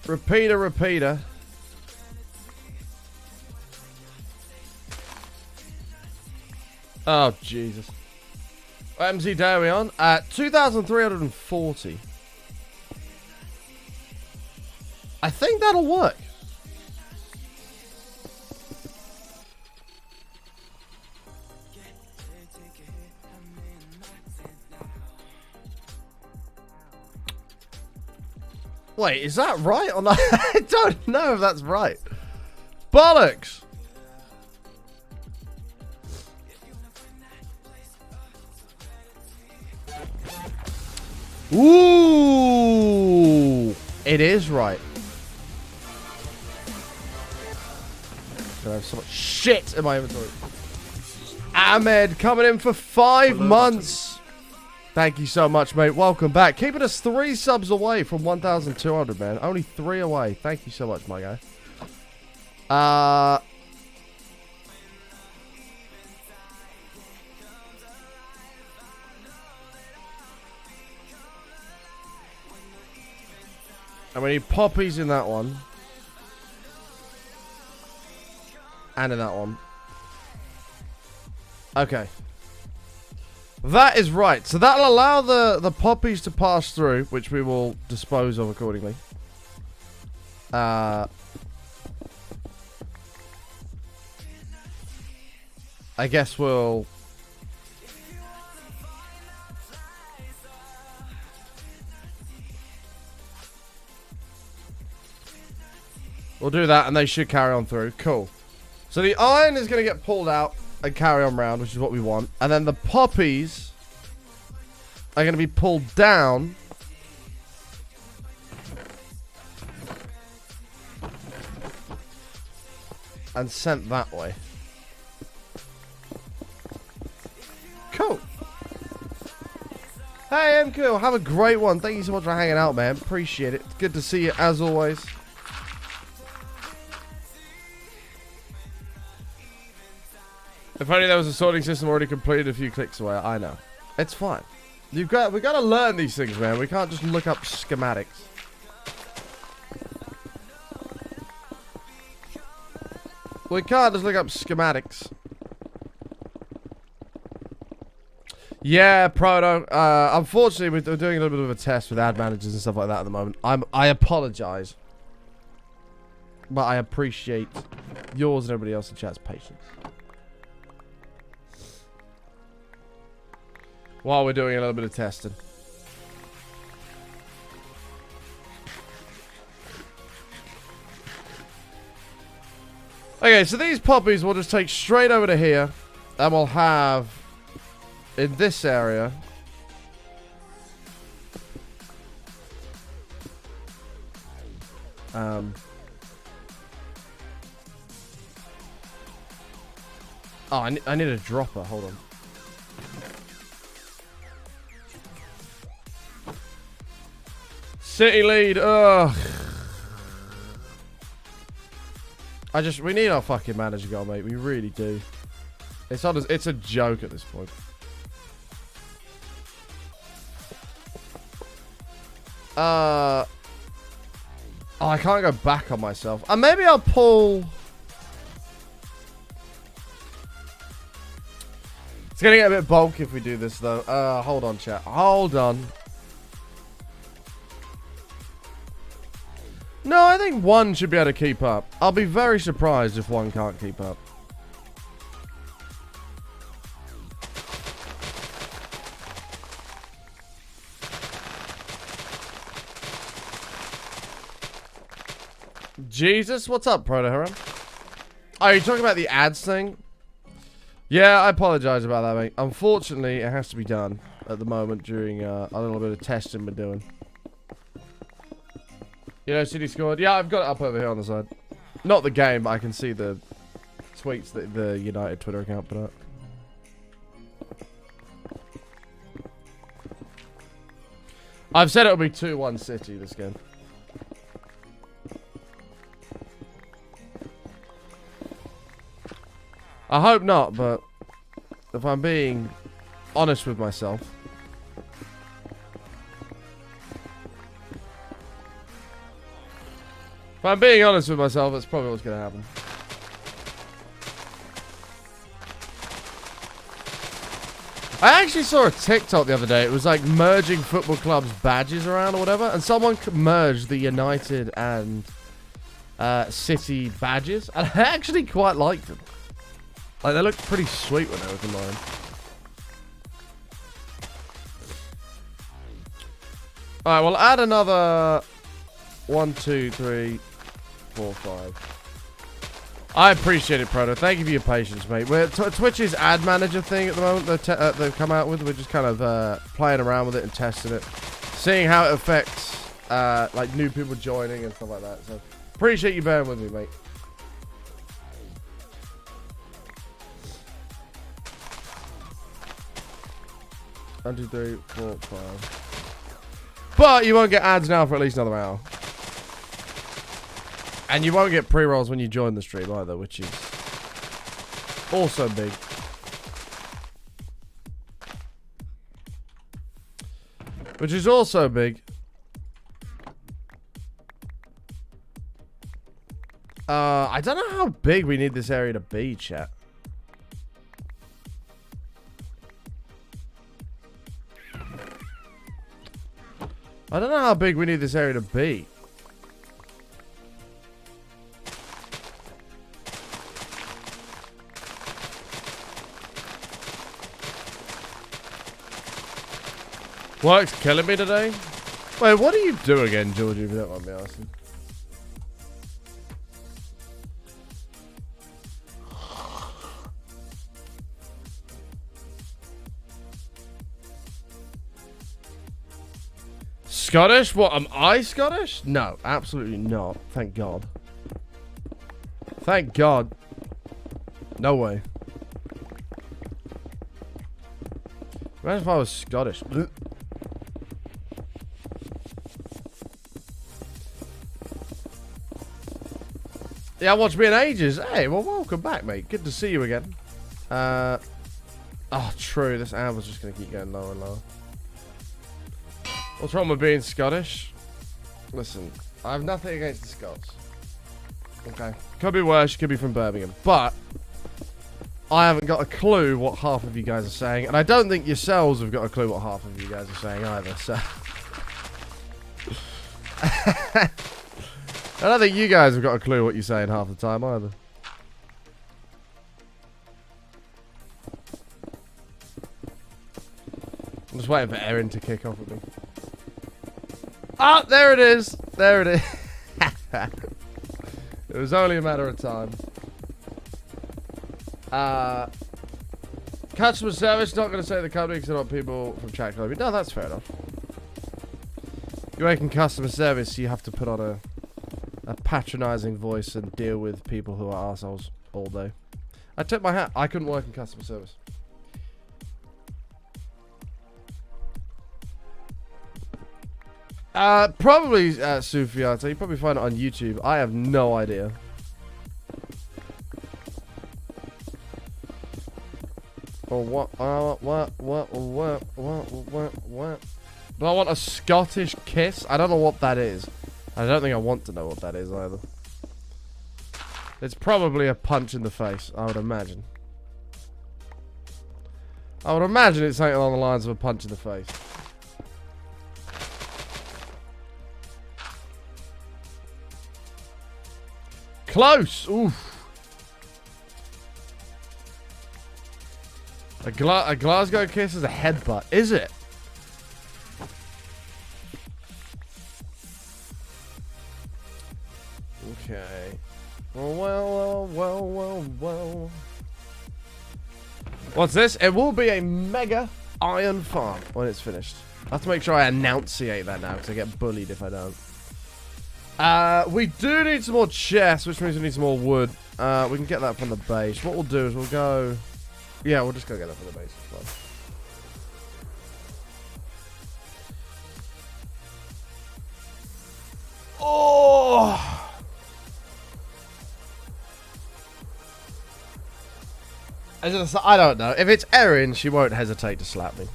Repeater. Oh, Jesus. MZ day are we on? 2,340. I think that'll work. Wait, is that right or not? I don't know if that's right. Bollocks! Ooh! It is right. I have so much shit in my inventory. Ahmed coming in for 5 months. Thank you so much, mate. Welcome back. Keeping us 3 subs away from 1,200, man. Only 3 away. Thank you so much, my guy. And we need poppies in that one. And in that one. Okay. That is right. So that'll allow the poppies to pass through, which we will dispose of accordingly. I guess we'll... We'll do that and they should carry on through. Cool. So the iron is going to get pulled out and carry on round, which is what we want. And then the poppies are going to be pulled down. And sent that way. Cool. Hey, I'm cool. Have a great one. Thank you so much for hanging out, man. Appreciate it. It's good to see you as always. If only there was a sorting system already completed a few clicks away. I know. It's fine. We got to learn these things, man. We can't just look up schematics. We can't just look up schematics. Yeah, Proto. Unfortunately, we're doing a little bit of a test with ad managers and stuff like that at the moment. I apologize. But I appreciate yours and everybody else in chat's patience. While we're doing a little bit of testing. Okay, so these poppies we'll just take straight over to here. And we'll have, in this area, oh, I need a dropper. Hold on. City lead. Ugh. We need our fucking manager goal, mate. We really do. It's a joke at this point. Oh, I can't go back on myself. Maybe I'll pull. It's gonna get a bit bulky if we do this, though. Hold on, chat. Hold on. No, I think one should be able to keep up. I'll be very surprised if one can't keep up. Jesus, what's up, Proto-Heron? Oh, you're talking about the ads thing? Yeah, I apologize about that, mate. Unfortunately, it has to be done at the moment during a little bit of testing we're doing. You know, City scored. Yeah, I've got it up over here on the side. Not the game, but I can see the tweets that the United Twitter account put up. I've said it'll be 2-1 City this game. I hope not, but if I'm being honest with myself. If I'm being honest with myself, that's probably what's going to happen. I actually saw a TikTok the other day. It was like merging football clubs' badges around or whatever. And someone merged the United and City badges. And I actually quite liked them. Like, they looked pretty sweet when they were combined. Alright, we'll add another 1, 2, 3, 4, 5. I appreciate it, Proto. Thank you for your patience, mate. We're Twitch's ad manager thing at the moment they've come out with. We're just kind of playing around with it and testing it. Seeing how it affects like new people joining and stuff like that. So, appreciate you bearing with me, mate. One, 2, 3, 4, 5. But you won't get ads now for at least another hour. And you won't get pre-rolls when you join the stream either, which is also big. Which is also big. I don't know how big we need this area to be, chat. I don't know how big we need this area to be. Work's killing me today. Wait, what do you do again, Georgie, if you don't mind me asking? Scottish? What, am I Scottish? No, absolutely not. Thank God. Thank God. No way. Imagine if I was Scottish. Yeah, I watched me in ages. Hey, well, welcome back, mate. Good to see you again. Oh, true. This hour's just going to keep getting lower and lower. What's wrong with being Scottish? Listen, I have nothing against the Scots. Okay. Could be worse. You could be from Birmingham. But I haven't got a clue what half of you guys are saying. And I don't think yourselves have got a clue what half of you guys are saying either. So I don't think you guys have got a clue what you're saying half the time either. I'm just waiting for Erin to kick off with me. Ah, there it is. There it is. It was only a matter of time. Customer service, not going to say the company because they're not people from chat club. No, that's fair enough. You're making customer service, you have to put on a patronizing voice and deal with people who are assholes all day. I took my hat. I couldn't work in customer service. Probably Sufiata. You probably find it on YouTube. I have no idea. Oh, what? Do I want a Scottish kiss? I don't know what that is. I don't think I want to know what that is either. It's probably a punch in the face, I would imagine. I would imagine it's something along the lines of a punch in the face. Close! Oof. A Glasgow kiss is a headbutt, is it? Okay. Well. What's this? It will be a mega iron farm when it's finished. I have to make sure I enunciate that now because I get bullied if I don't. We do need some more chests, which means we need some more wood. We can get that from the base. What we'll do is we'll go... Yeah, we'll just go get that from the base. It's fine. Oh! I don't know. If it's Erin, she won't hesitate to slap me.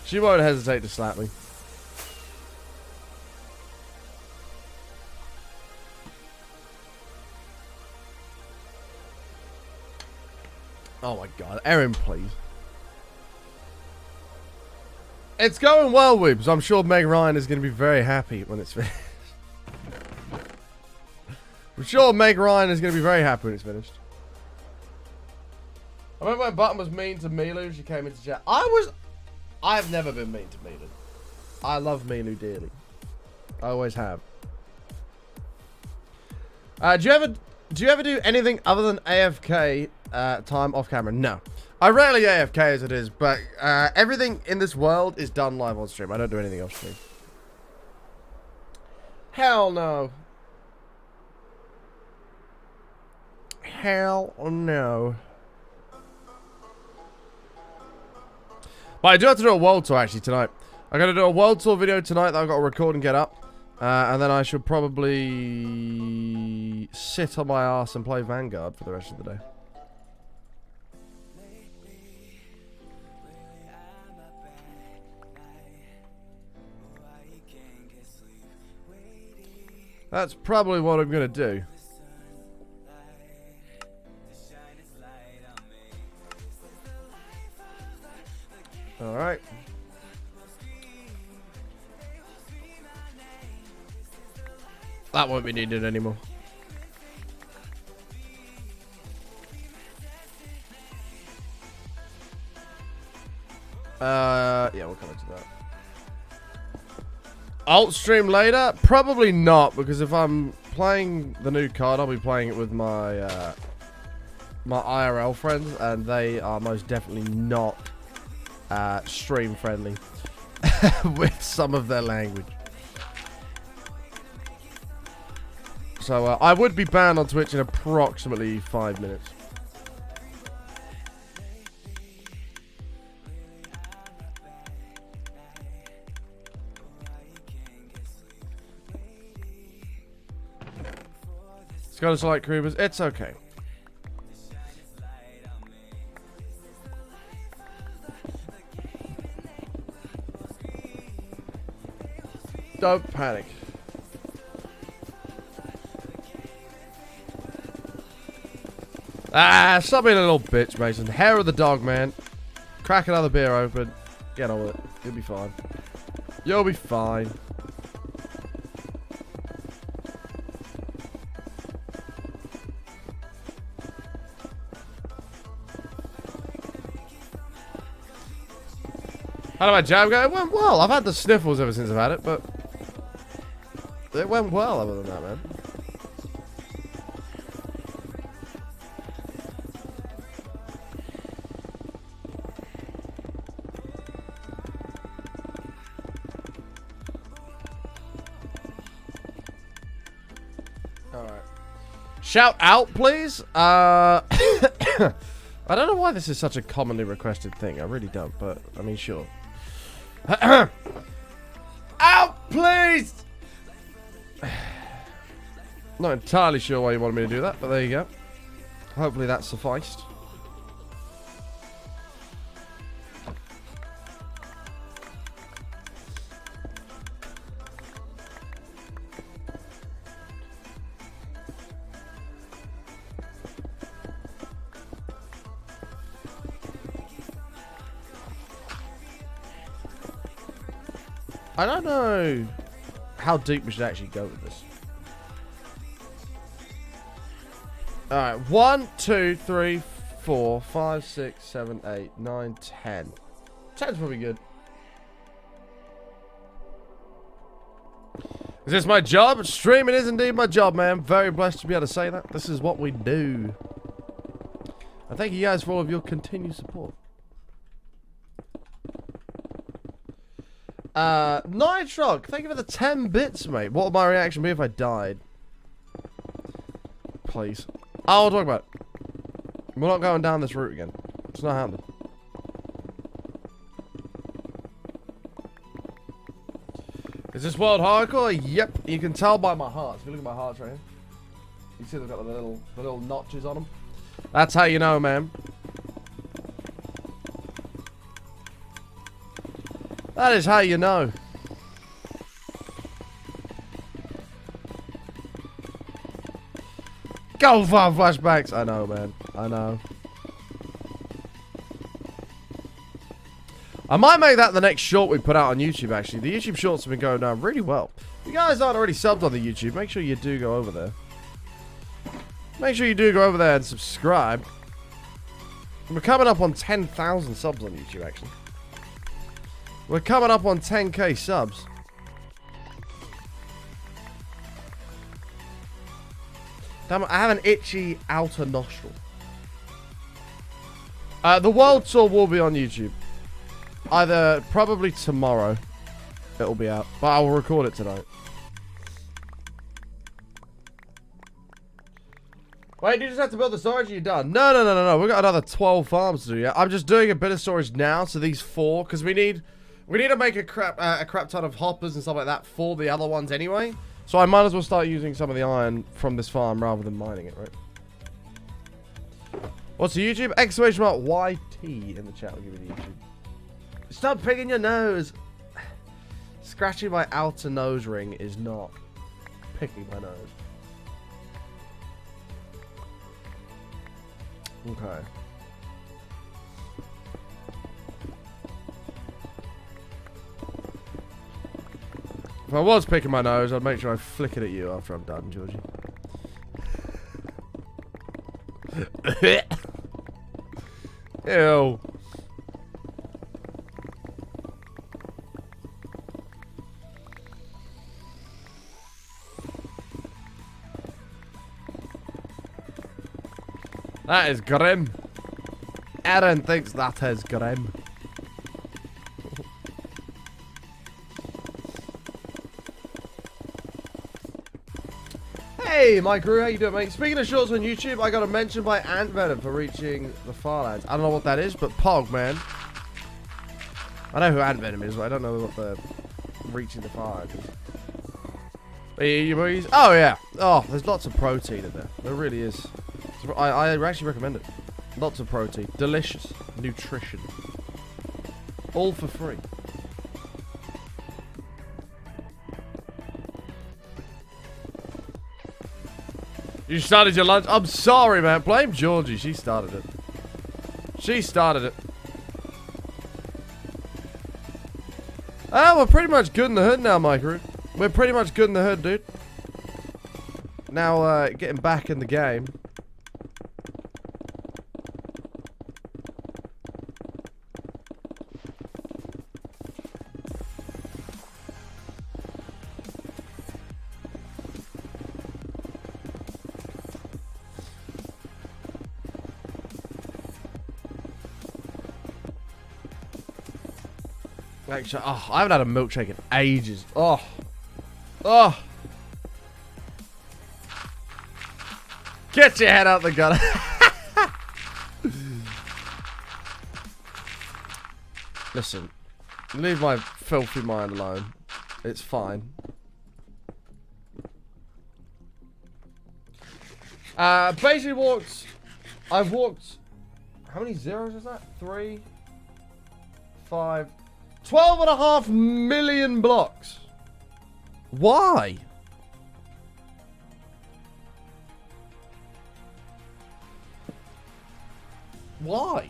She won't hesitate to slap me. Oh my god, Erin, please. It's going well, Weebs. I'm sure Meg Ryan is going to be very happy when it's finished. I'm sure Meg Ryan is going to be very happy when it's finished. I remember when Button was mean to Milu. She came into chat. I have never been mean to Milu. I love Milu dearly. I always have. Do you ever do anything other than AFK time off camera? No. I rarely AFK as it is, but everything in this world is done live on stream. I don't do anything off stream. Hell no. Hell no. But I do have to do a world tour actually tonight. I'm going to do a world tour video tonight that I've got to record and get up. And then I should probably sit on my ass and play Vanguard for the rest of the day. That's probably what I'm going to do. Alright. That won't be needed anymore. Yeah, we'll come into that. Alt stream later? Probably not, because if I'm playing the new card, I'll be playing it with my my IRL friends, and they are most definitely not stream friendly with some of their language. So I would be banned on Twitch in approximately 5 minutes. Scottish like Krubers, it's okay. Don't panic. Ah, stop being a little bitch, Mason. Hair of the dog, man. Crack another beer open. Get on with it. You'll be fine. You'll be fine. How did my jab go? It went well. I've had the sniffles ever since I've had it, but it went well other than that, man. Alright. Shout out, please. I don't know why this is such a commonly requested thing. I really don't, but I mean, sure. Out, please! Not entirely sure why you wanted me to do that, but there you go. Hopefully that sufficed. I don't know how deep we should actually go with this. Alright, 1, 2, 3, 4, 5, 6, 7, 8, 9, 10. 10's probably good. Is this my job? Streaming is indeed my job, man. Very blessed to be able to say that. This is what we do. And thank you guys for all of your continued support. Nitrock, thank you for the 10 bits, mate. What would my reaction be if I died? Please. I'll talk about it. We're not going down this route again. It's not happening. Is this world hardcore? Yep. You can tell by my hearts. If you look at my hearts right here. You see they've got the little notches on them. That's how you know, man. That is how you know. Go for flashbacks. I know, man. I know. I might make that the next short we put out on YouTube, actually. The YouTube shorts have been going down really well. If you guys aren't already subbed on the YouTube, make sure you do go over there. Make sure you do go over there and subscribe. We're coming up on 10,000 subs on YouTube, actually. We're coming up on 10k subs. Damn it, I have an itchy outer nostril. The World Tour will be on YouTube. Either probably tomorrow it'll be out, but I will record it tonight. Wait, you just have to build the storage? You're done? No. We've got another 12 farms to do. Yeah, I'm just doing a bit of storage now, so these 4, because we need to make a crap ton of hoppers and stuff like that for the other ones anyway. So I might as well start using some of the iron from this farm rather than mining it, right? What's the YouTube? Exclamation mark YT in the chat. I'll give you the YouTube. Stop picking your nose. Scratching my outer nose ring is not picking my nose. Okay. If I was picking my nose, I'd make sure I flick it at you after I'm done, Georgie. Ew. That is grim. Aaron thinks that is grim. Hey, my crew, how you doing, mate? Speaking of shorts on YouTube, I got a mention by Ant Venom for reaching the Farlands. I don't know what that is, but Pog, man. I know who Ant Venom is, but I don't know what the reaching the Farlands is. You boys? Oh, yeah. Oh, there's lots of protein in there. There really is. I actually recommend it. Lots of protein. Delicious. Nutrition. All for free. You started your lunch. I'm sorry, man. Blame Georgie. She started it. She started it. Ah, we're pretty much good in the hood now, Micro. We're pretty much good in the hood, dude. Now, getting back in the game. Actually, oh, I haven't had a milkshake in ages. Oh. Oh. Get your head out the gutter. Listen, leave my filthy mind alone. It's fine. Basically I've walked, how many zeros is that? 3, 5, 12.5 million blocks. Why? Why?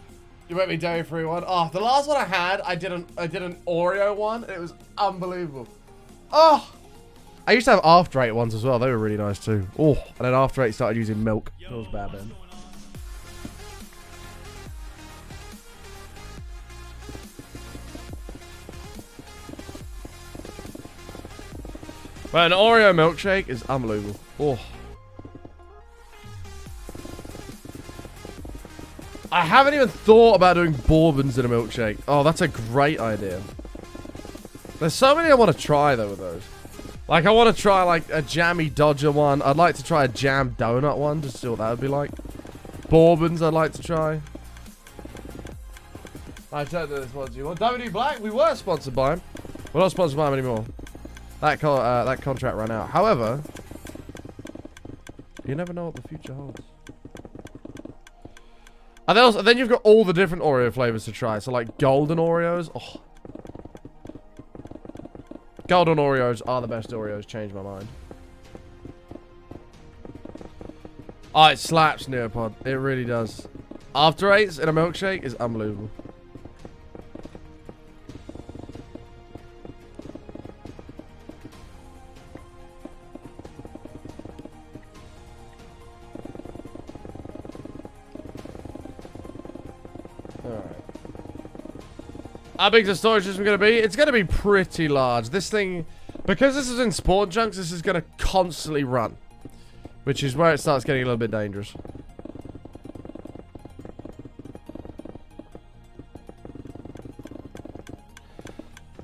You went me dairy free one. Oh, the last one I had, I did an Oreo one. And it was unbelievable. Oh, I used to have After 8 ones as well. They were really nice too. Oh, and then After 8 started using milk. That was bad then. But an Oreo milkshake is unbelievable. Oh. I haven't even thought about doing bourbons in a milkshake. Oh, that's a great idea. There's so many I want to try though with those. Like I want to try like a jammy Dodger one. I'd like to try a jam donut one just to see what that would be like. Bourbons I'd like to try. I don't know this one. Do you want WD Black? We were sponsored by him. We're not sponsored by him anymore. That contract ran out. However, you never know what the future holds. And then you've got all the different Oreo flavors to try. So like golden Oreos. Oh. Golden Oreos are the best Oreos. Changed my mind. Oh, it slaps, Neopod. It really does. After 8s in a milkshake is unbelievable. How big is the storage system going to be? It's going to be pretty large. This thing, because this is in spawn chunks, this is going to constantly run. Which is where it starts getting a little bit dangerous.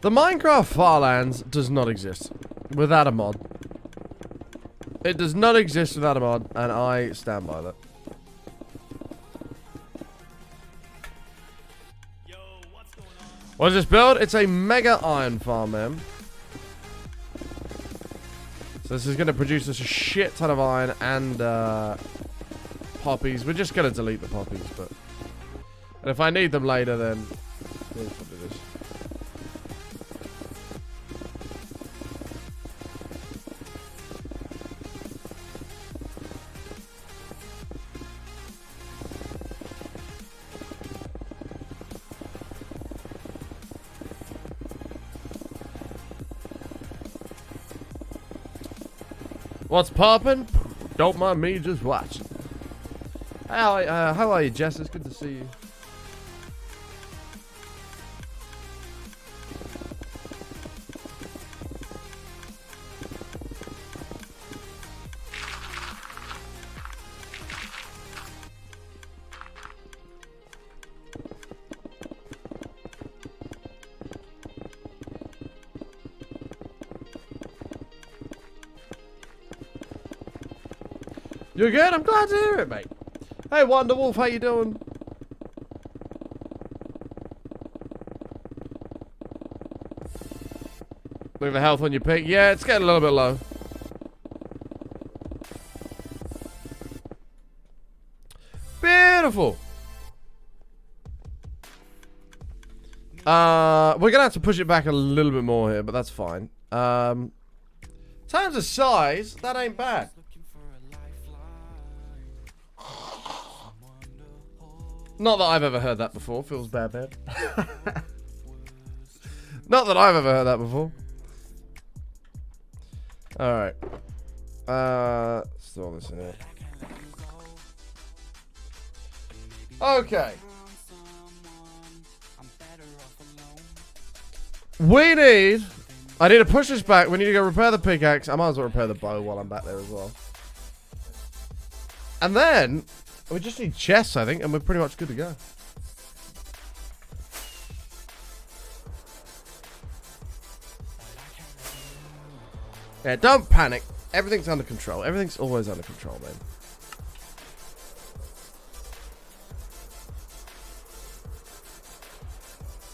The Minecraft Farlands does not exist without a mod. It does not exist without a mod, and I stand by that. What is this build? It's a mega iron farm, man. So this is going to produce us a shit ton of iron and poppies. We're just going to delete the poppies, but... And if I need them later, then... Here's what it is. What's poppin'? Don't mind me, just watching. How are you, Jess? It's good to see you. You're good? I'm glad to hear it, mate. Hey, Wonderwolf, how you doing? Look at the health on your pick. Yeah, it's getting a little bit low. Beautiful. We're gonna have to push it back a little bit more here, but that's fine. In terms of size, that ain't bad. Not that I've ever heard that before. Feels bad. Not that I've ever heard that before. Alright. Let's throw this in here. Okay. I need to push this back. We need to go repair the pickaxe. I might as well repair the bow while I'm back there as well. And then, we just need chests, I think, and we're pretty much good to go. Yeah, don't panic. Everything's under control. Everything's always under control, man.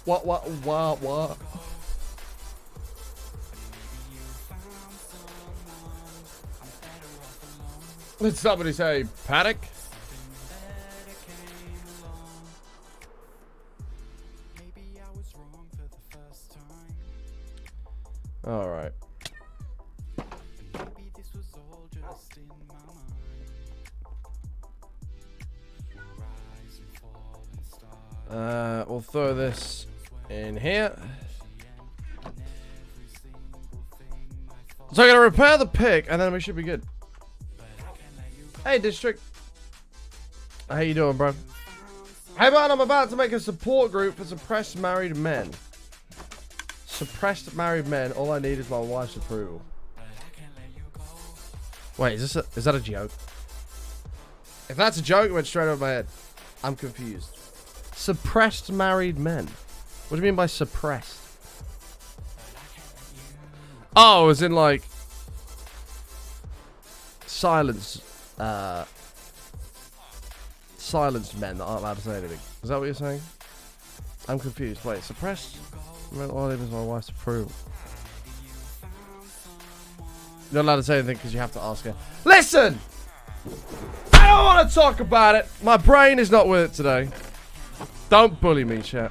What? Did somebody say panic? All right. We'll throw this in here. So I'm gonna repair the pick, and then we should be good. Hey, District. How you doing, bro? Hey, man, I'm about to make a support group for suppressed married men. Suppressed married men. All I need is my wife's approval. Wait, is that a joke? If that's a joke, it went straight over my head. I'm confused. Suppressed married men. What do you mean by suppressed? Oh, as in like silenced men that aren't allowed to say anything. Is that what you're saying? I'm confused. Wait, suppressed? All I need is my wife's approval. You're not allowed to say anything because you have to ask her. Listen! I don't want to talk about it. My brain is not with it today. Don't bully me, chat.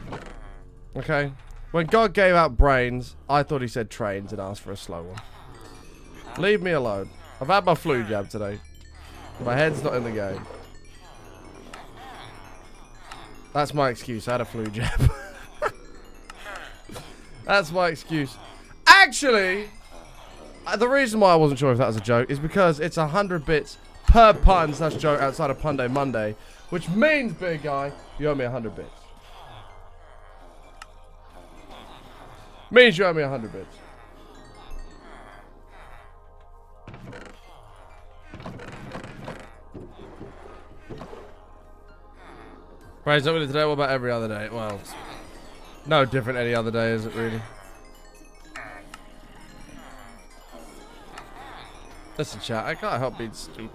Okay? When God gave out brains, I thought he said trains and asked for a slow one. Leave me alone. I've had my flu jab today. My head's not in the game. That's my excuse. I had a flu jab. That's my excuse. Actually, the reason why I wasn't sure if that was a joke is because it's 100 bits per pun / joke outside of Punday Monday, which means, big guy, you owe me 100 bits. Means you owe me 100 bits. Right, is that really today? What about every other day? Well, no different any other day, is it really? Listen, chat, I can't help being stupid.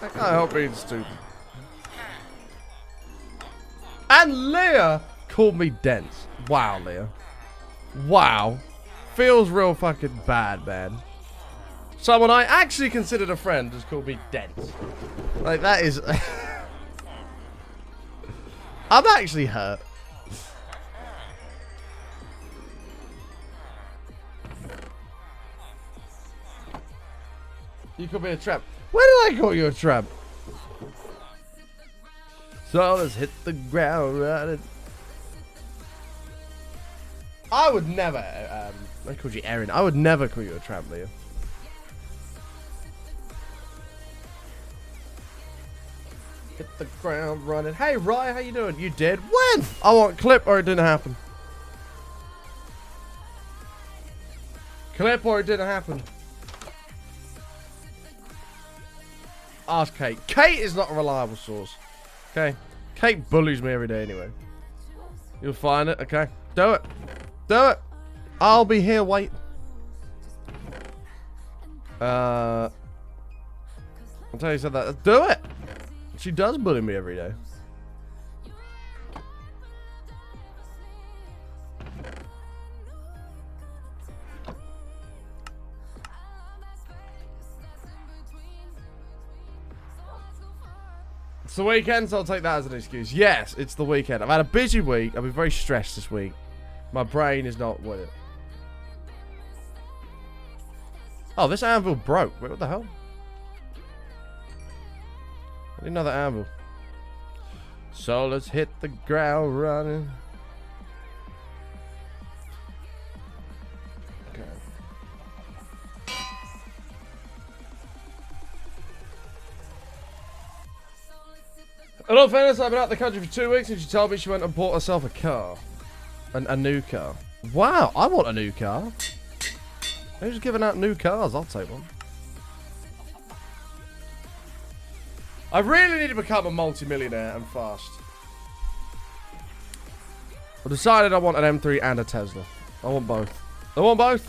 I can't help being stupid. And Leah called me dense. Wow, Leah. Wow. Feels real fucking bad, man. Someone I actually considered a friend just called me dense. Like, that is... I'm actually hurt. You could be a tramp. When did I call you a tramp? So let's hit the ground running. I would never, I called you Erin. I would never call you a tramp, Leah. Hit the ground running. Hey, Rye, how you doing? You did? When? I want clip or it didn't happen. Clip or it didn't happen. Ask Kate. Kate is not a reliable source. Okay? Kate bullies me every day anyway. You'll find it, okay? Do it. Do it. I'll be here waiting. I'll tell you said that. Do it. She does bully me every day. It's the weekend, so I'll take that as an excuse. Yes, it's the weekend. I've had a busy week. I've been very stressed this week. My brain is not with it. Oh, this anvil broke. Wait, what the hell? I didn't know that anvil. So let's hit the ground running. Okay. In all fairness, I've been out of the country for 2 weeks and she told me she went and bought herself a car. A new car. Wow, I want a new car. Who's giving out new cars? I'll take one. I really need to become a multi-millionaire and fast. I decided I want an M3 and a Tesla. I want both. I want both.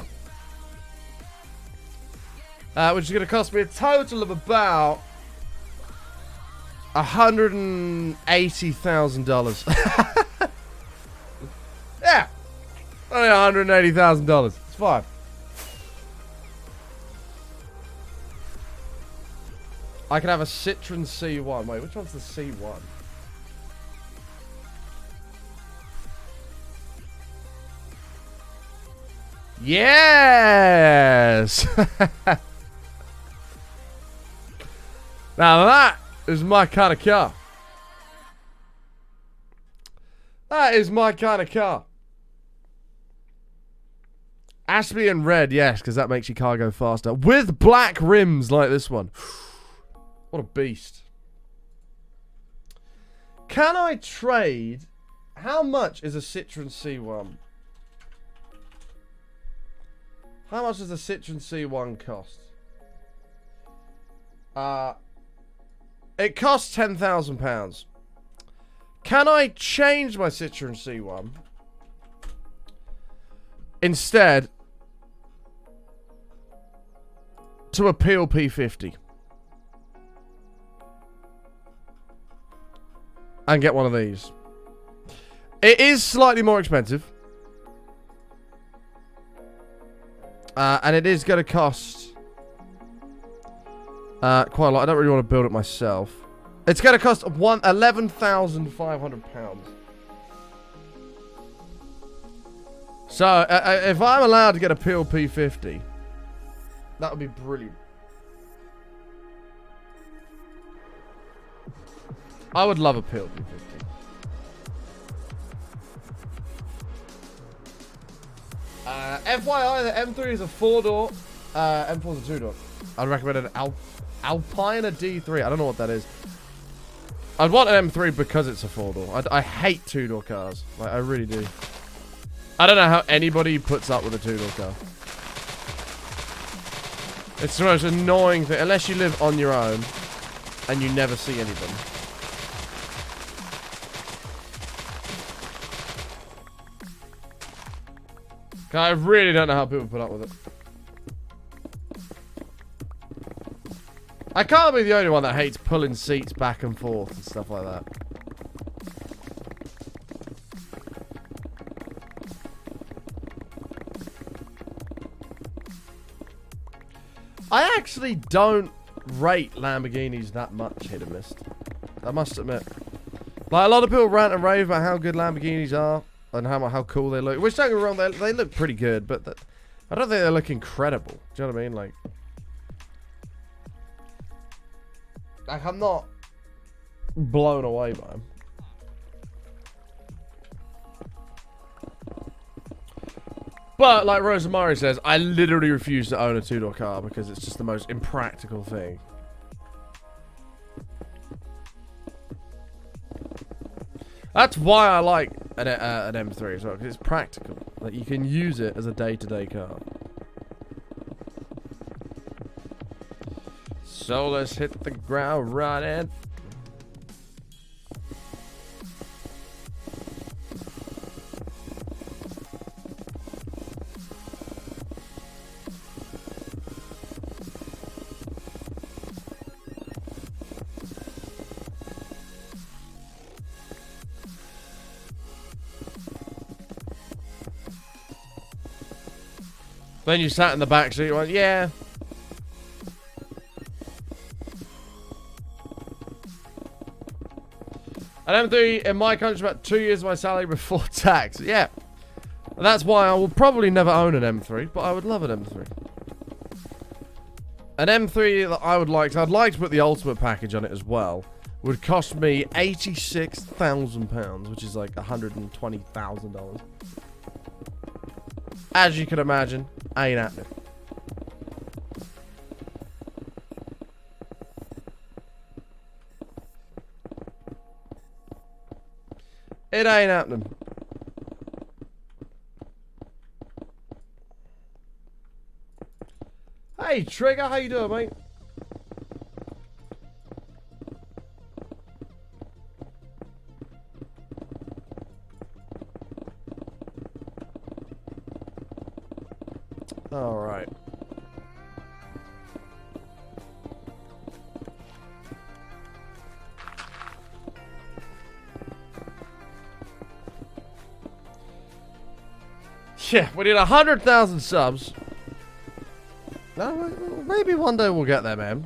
Which is going to cost me a total of about $180,000. Yeah. Only $180,000. It's fine. I can have a Citroen C1. Wait, which one's the C1? Yes! Now that is my kind of car. That is my kind of car. Has to be in red, yes, because that makes your car go faster. With black rims like this one. What a beast. Can I trade? How much is a Citroen C1? How much does a Citroen C1 cost? It costs £10,000. Can I change my Citroen C1 instead to a Peel P50 and get one of these? It is slightly more expensive. And it is going to cost quite a lot. I don't really want to build it myself. It's going to cost £11,500. So, if I'm allowed to get a Peel P50, that would be brilliant. I would love a Peel P50. FYI, the M3 is a 4-door, M4 is a 2-door. I'd recommend an Alpine D3. I don't know what that is. I'd want an M3 because it's a 4-door. I hate 2-door cars. Like, I really do. I don't know how anybody puts up with a 2-door car. It's the most annoying thing. Unless you live on your own and you never see anything. I really don't know how people put up with it. I can't be the only one that hates pulling seats back and forth and stuff like that. I actually don't rate Lamborghinis that much, hit and miss. I must admit. Like, a lot of people rant and rave about how good Lamborghinis are. And how cool they look. Which, don't get me wrong, they look pretty good, but I don't think they look incredible. Do you know what I mean? Like I'm not blown away by them. But, like Rosamari says, I literally refuse to own a 2-door car because it's just the most impractical thing. That's why I like an M3 as well, because it's practical. Like, you can use it as a day-to-day car. So let's hit the ground running. Then you sat in the back seat, you went, yeah. An M3 in my country about 2 years of my salary before tax. Yeah. And that's why I will probably never own an M3, but I would love an M3. An M3 that I would like, so I'd like to put the ultimate package on it as well, would cost me £86,000, which is like $120,000. As you can imagine, ain't happening. It ain't happening. Hey Trigger, how you doing, mate? All right. Yeah, we need 100,000 subs. No, maybe one day we'll get there, man.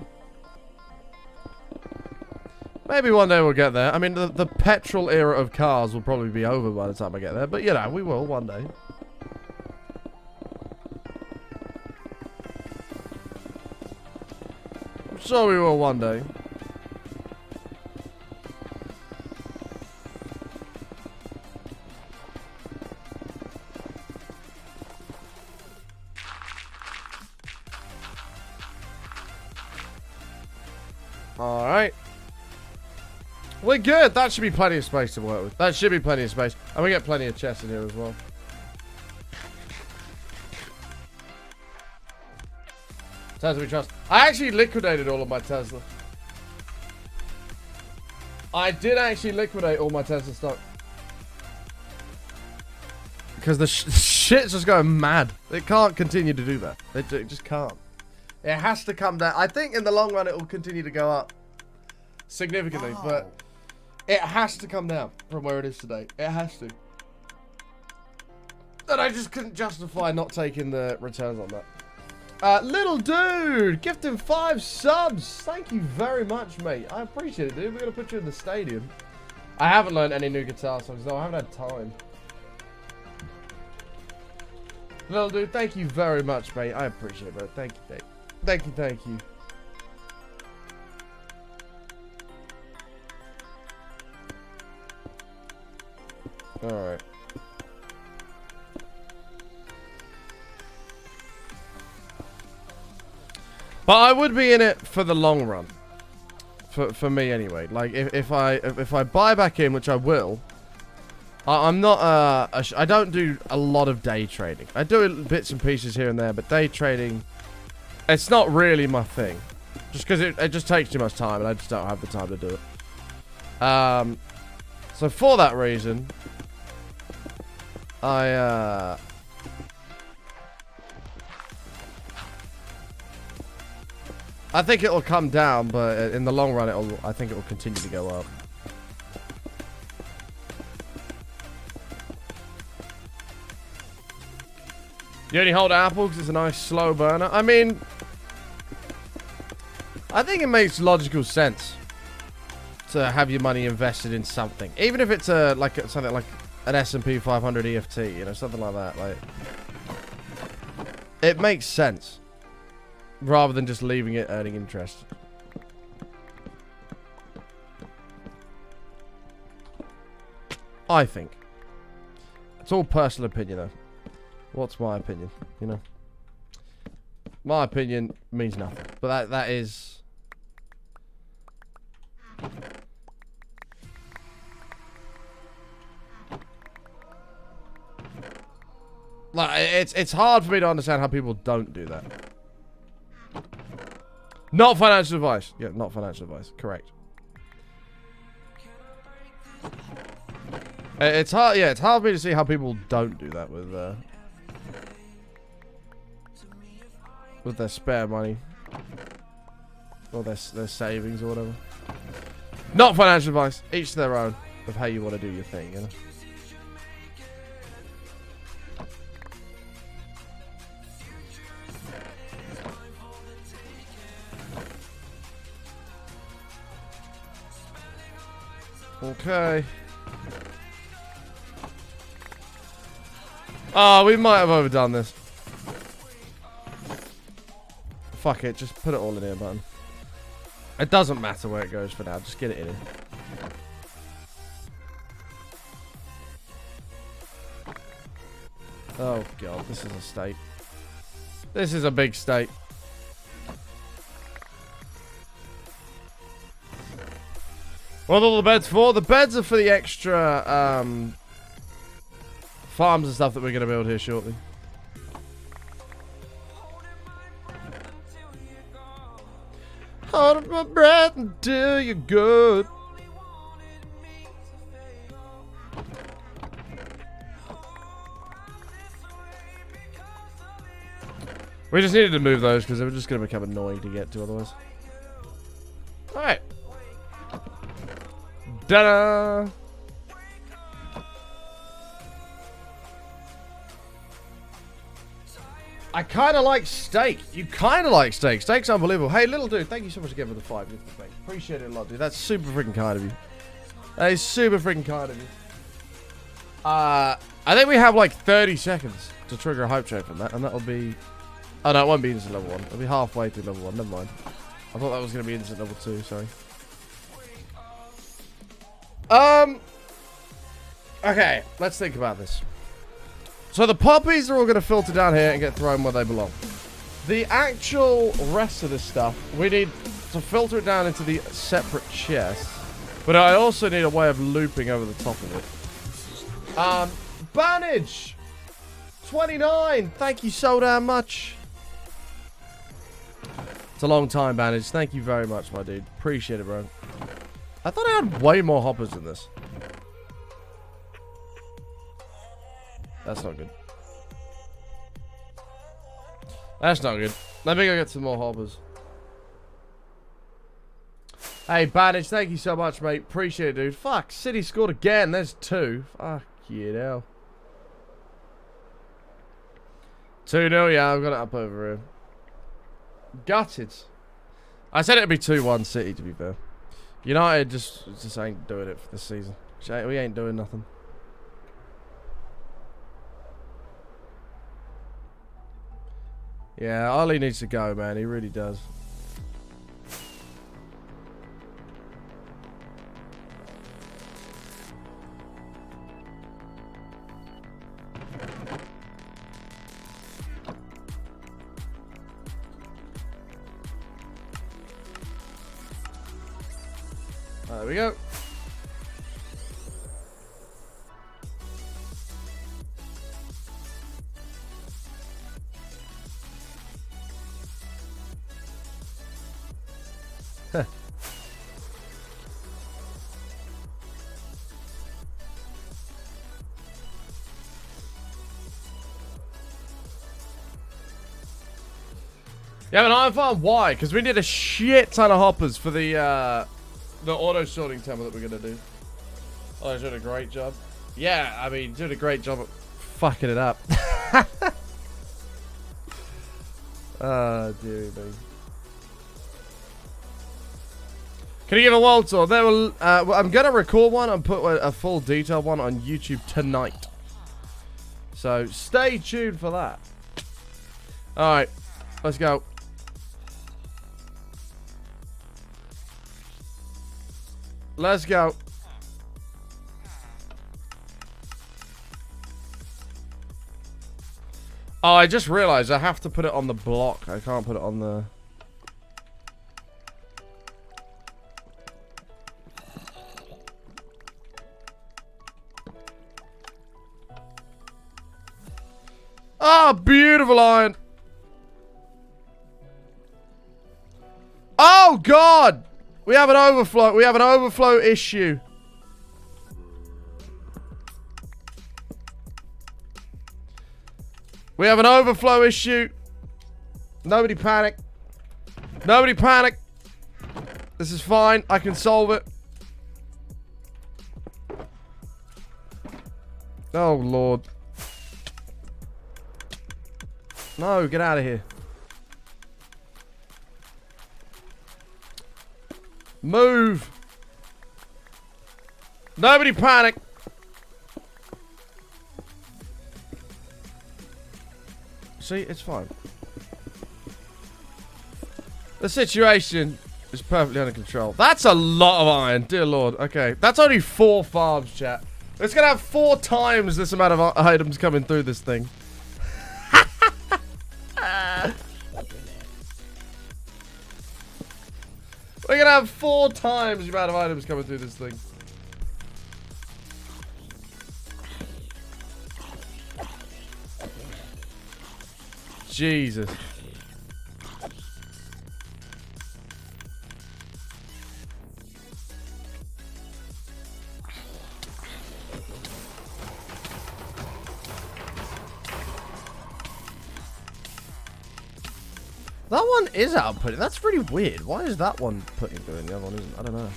Maybe one day we'll get there. I mean, the petrol era of cars will probably be over by the time I get there. But, you know, we will one day. I'm sure we will one day. Alright. We're good. That should be plenty of space to work with. That should be plenty of space. And we get plenty of chests in here as well. Tesla we trust. I actually liquidated all of my Tesla. I did actually liquidate all my Tesla stock. Because the shit's just going mad. It can't continue to do that. It just can't. It has to come down. I think in the long run it will continue to go up significantly, but it has to come down from where it is today. It has to. And I just couldn't justify not taking the returns on that. Little dude, gifting 5 subs. Thank you very much, mate. I appreciate it, dude. We're going to put you in the stadium. I haven't learned any new guitar songs, though. I haven't had time. Little dude, thank you very much, mate. I appreciate it, bro. Thank you, mate. Thank you, thank you. Alright. But I would be in it for the long run. For me anyway. Like if I buy back in, which I will, I'm not I don't do a lot of day trading. I do bits and pieces here and there, but day trading, it's not really my thing. Just because it just takes too much time and I just don't have the time to do it. So for that reason, I think it'll come down, but in the long run, I think it will continue to go up. You only hold Apple because it's a nice slow burner. I mean, I think it makes logical sense to have your money invested in something, even if it's something like an S&P 500 EFT, you know, something like that. Like, it makes sense rather than just leaving it earning interest. I think it's all personal opinion, though. What's my opinion? You know, my opinion means nothing. But that is. Like, it's hard for me to understand how people don't do that. Not financial advice. Yeah, not financial advice. Correct. It's hard. Yeah, it's hard for me to see how people don't do that with their spare money or their savings or whatever. Not financial advice. Each to their own of how you want to do your thing. You know. Okay. Oh, we might have overdone this. Fuck it, just put it all in here, man. It doesn't matter where it goes for now. Just get it in here. Oh, God. This is a state. This is a big state. What are all the beds for? The beds are for the extra farms and stuff that we're going to build here shortly. Hold my breath until you're good. We just needed to move those because they were just going to become annoying to get to otherwise. Alright. Ta-da! I kind of like steak. You kind of like steak. Steak's unbelievable. Hey, little dude, thank you so much again for the 5 gifts. Appreciate it a lot, dude. That's super freaking kind of you. That is super freaking kind of you. I think we have like 30 seconds to trigger a hype train from that, and that'll be... Oh, no, it won't be instant level 1. It'll be halfway through level 1. Never mind. I thought that was going to be instant level 2. Sorry. Okay, let's think about this. So the poppies are all going to filter down here and get thrown where they belong. The actual rest of this stuff, we need to filter it down into the separate chests. But I also need a way of looping over the top of it. Bandage! 29! Thank you so damn much. It's a long time, Bandage. Thank you very much, my dude. Appreciate it, bro. I thought I had way more hoppers than this. That's not good. That's not good. Let me go get some more hoppers. Hey, Bandage, thank you so much, mate. Appreciate it, dude. Fuck, City scored again. There's 2. Fuck you now. 2-0, yeah, I've got it up over here. Gutted. I said it'd be 2-1 City, to be fair. United just ain't doing it for this season. We ain't doing nothing. Yeah, Ollie needs to go, man. He really does. There we go. Yeah, but I'm fine. Why? Because we need a shit ton of hoppers for the auto sorting temple that we're gonna do. Oh, he's doing a great job. Yeah, I mean, doing a great job at fucking it up. Oh, dearie me. Can you give a world tour? There will. Well, I'm gonna record one and put a full detailed one on YouTube tonight. So stay tuned for that. All right, let's go. Let's go. Oh, I just realized I have to put it on the block. I can't put it on the... Oh, beautiful iron. Oh, God. We have an overflow. We have an overflow issue. We have an overflow issue. Nobody panic. Nobody panic. This is fine. I can solve it. Oh, Lord. No, get out of here. Move. Nobody panic. See, it's fine. The situation It's perfectly under control. That's a lot of iron, dear lord. Okay, that's only 4 farms, chat. It's gonna have 4 times this amount of items coming through this thing. We're gonna have 4 times the amount of items coming through this thing. Jesus. That one is outputting. That's really weird. Why is that one putting through and the other one isn't? I don't know.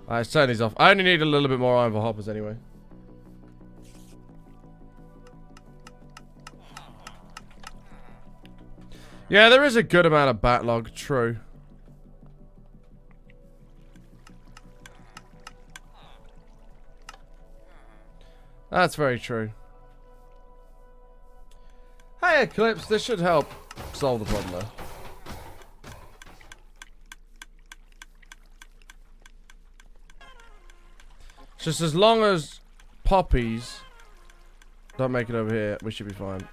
Alright, let's turn these off. I only need a little bit more iron for hoppers anyway. Yeah, there is a good amount of backlog. True. That's very true. Hey, Eclipse, this should help solve the problem though. Just as long as poppies don't make it over here, we should be fine.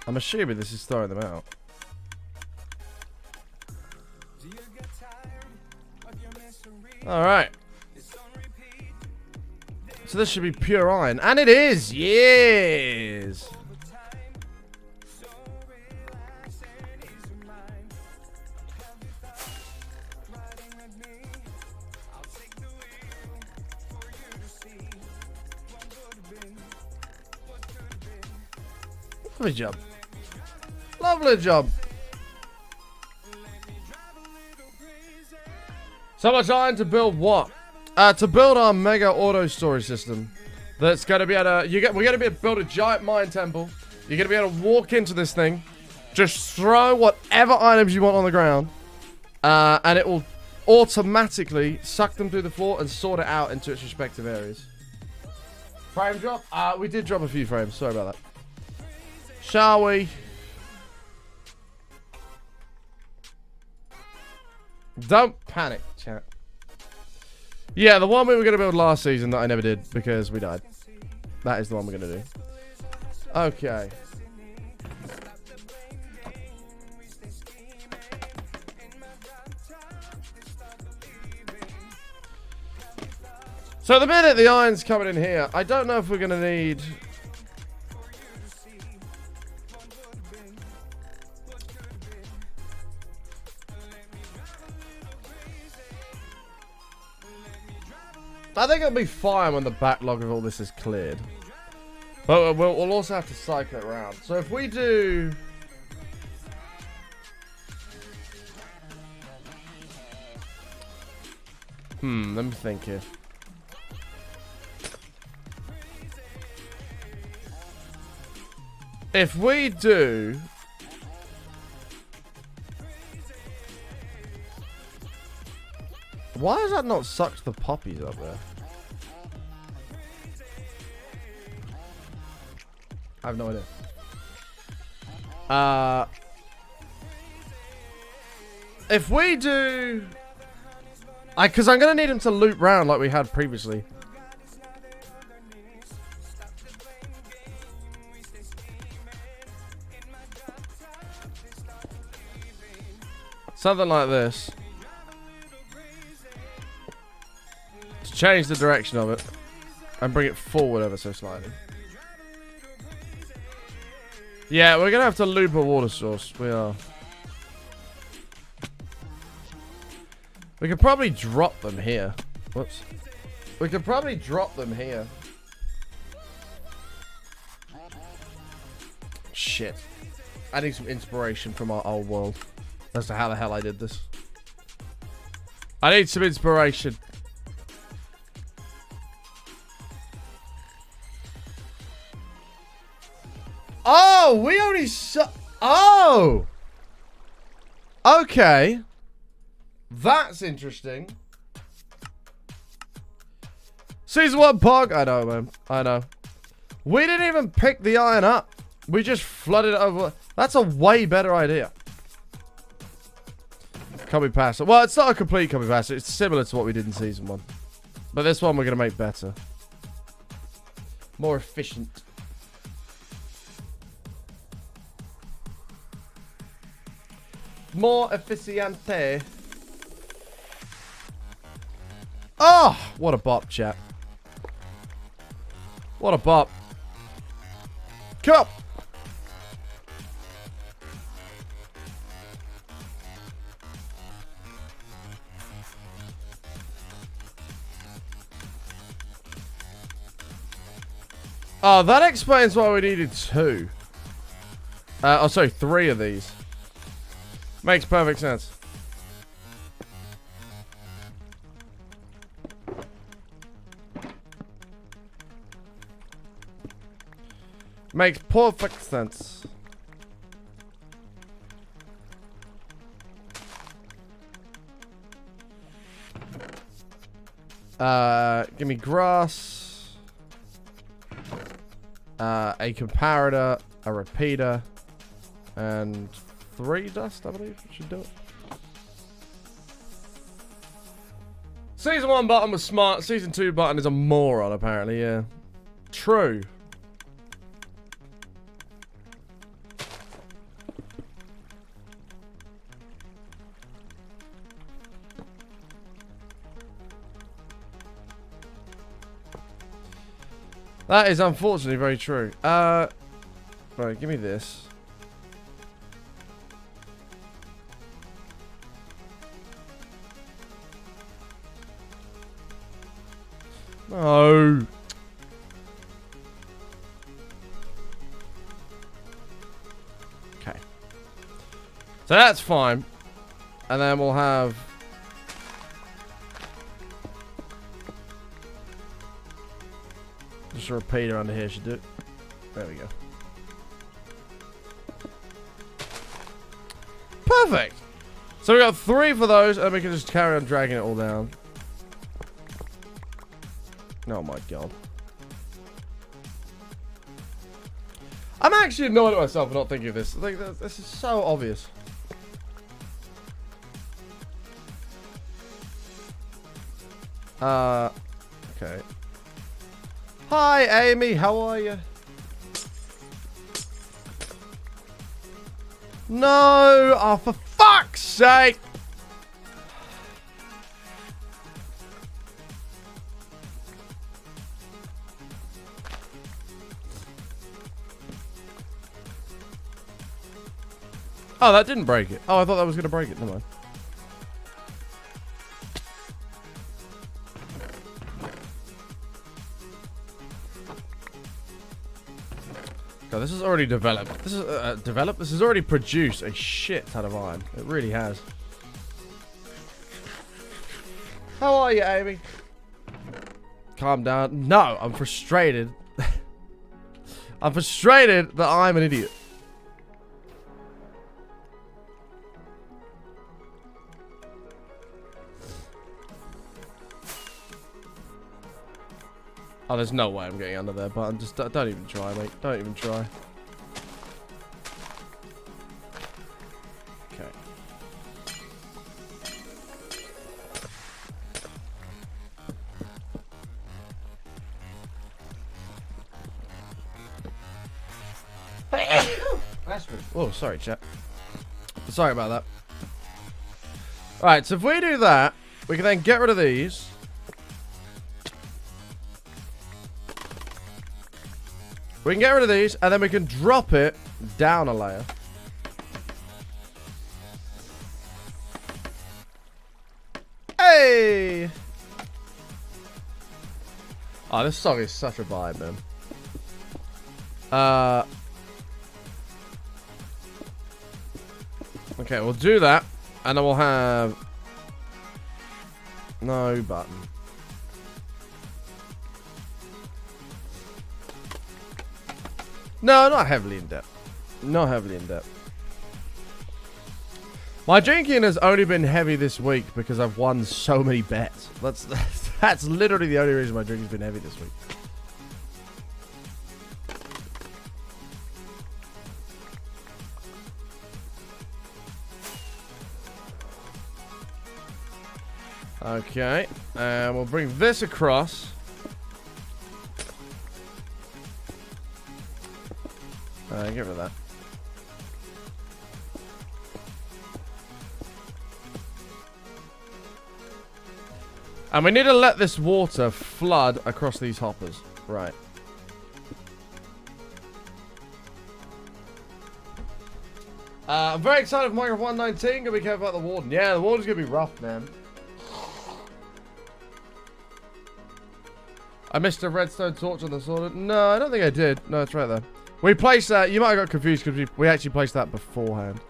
I'm assuming this is throwing them out. Alright. So this should be pure iron. And it is! Yes! Lovely job. Lovely job. So much iron to build what? To build our mega auto storage system. That's gonna be able to we're gonna be able to build a giant mine temple. You're gonna be able to walk into this thing, just throw whatever items you want on the ground, and it will automatically suck them through the floor and sort it out into its respective areas. Frame drop? We did drop a few frames, sorry about that. Shall we? Don't panic, chat. Yeah, the one we were going to build last season that I never did because we died. That is the one we're going to do. Okay. So the minute the iron's coming in here, I don't know if we're going to need... I think it'll be fine when the backlog of all this is cleared. But we'll also have to cycle it around. So if we do... let me think here. If we do... Why has that not sucked the poppies up there? I have no idea. If we do... Because I'm going to need him to loop round like we had previously. Something like this. To change the direction of it. And bring it forward ever so slightly. Yeah, we're going to have to loop a water source. We are. We could probably drop them here. Whoops. We could probably drop them here. Shit. I need some inspiration from our old world. As to how the hell I did this. I need some inspiration. Oh, we only oh! Okay. That's interesting. Season 1 Pog. I know, man. I know. We didn't even pick the iron up. We just flooded it over. That's a way better idea. Copy pasta. Well, it's not a complete copy pasta. It's similar to what we did in season 1. But this one we're going to make better. More efficient. More efficiente. Oh, what a bop, chat. What a bop. Come on. Oh, that explains why we needed 2. Oh, sorry, 3 of these. Makes perfect sense. Makes perfect sense. Give me grass. A comparator, a repeater, and 3 dust, I believe. Should do it. Season 1 button was smart. Season 2 button is a moron, apparently, yeah. True. That is unfortunately very true. Right, give me this. No. Okay. So that's fine. And then we'll have... just a repeater under here should do it. There we go. Perfect. So we got 3 for those, and we can just carry on dragging it all down. Oh my god. I'm actually annoyed at myself for not thinking of this. Like, this is so obvious. Okay. Hi, Amy. How are you? No! Oh, for fuck's sake! Oh, that didn't break it. Oh, I thought that was going to break it. Never mind. God, this has already developed. This is developed. This has already produced a shit ton of iron. It really has. How are you, Amy? Calm down. No, I'm frustrated. I'm frustrated that I'm an idiot. Oh, there's no way I'm getting under there, but just don't even try, mate. Don't even try. Okay. Oh, sorry, chat. Sorry about that. Alright, so if we do that, we can then get rid of these. We can get rid of these, and then we can drop it down a layer. Hey! Oh, this song is such a vibe, man. Okay, we'll do that, and then we'll have no button. No, not heavily in depth. Not heavily in depth. My drinking has only been heavy this week because I've won so many bets. That's literally the only reason my drinking's been heavy this week. Okay. And we'll bring this across. Get rid of that. And we need to let this water flood across these hoppers. Right. I'm very excited for Minecraft 119. Gonna be careful about the warden. Yeah, the warden's gonna be rough, man. I missed a redstone torch on the sword. No, I don't think I did. No, it's right there. We placed that. You might have got confused because we actually placed that beforehand.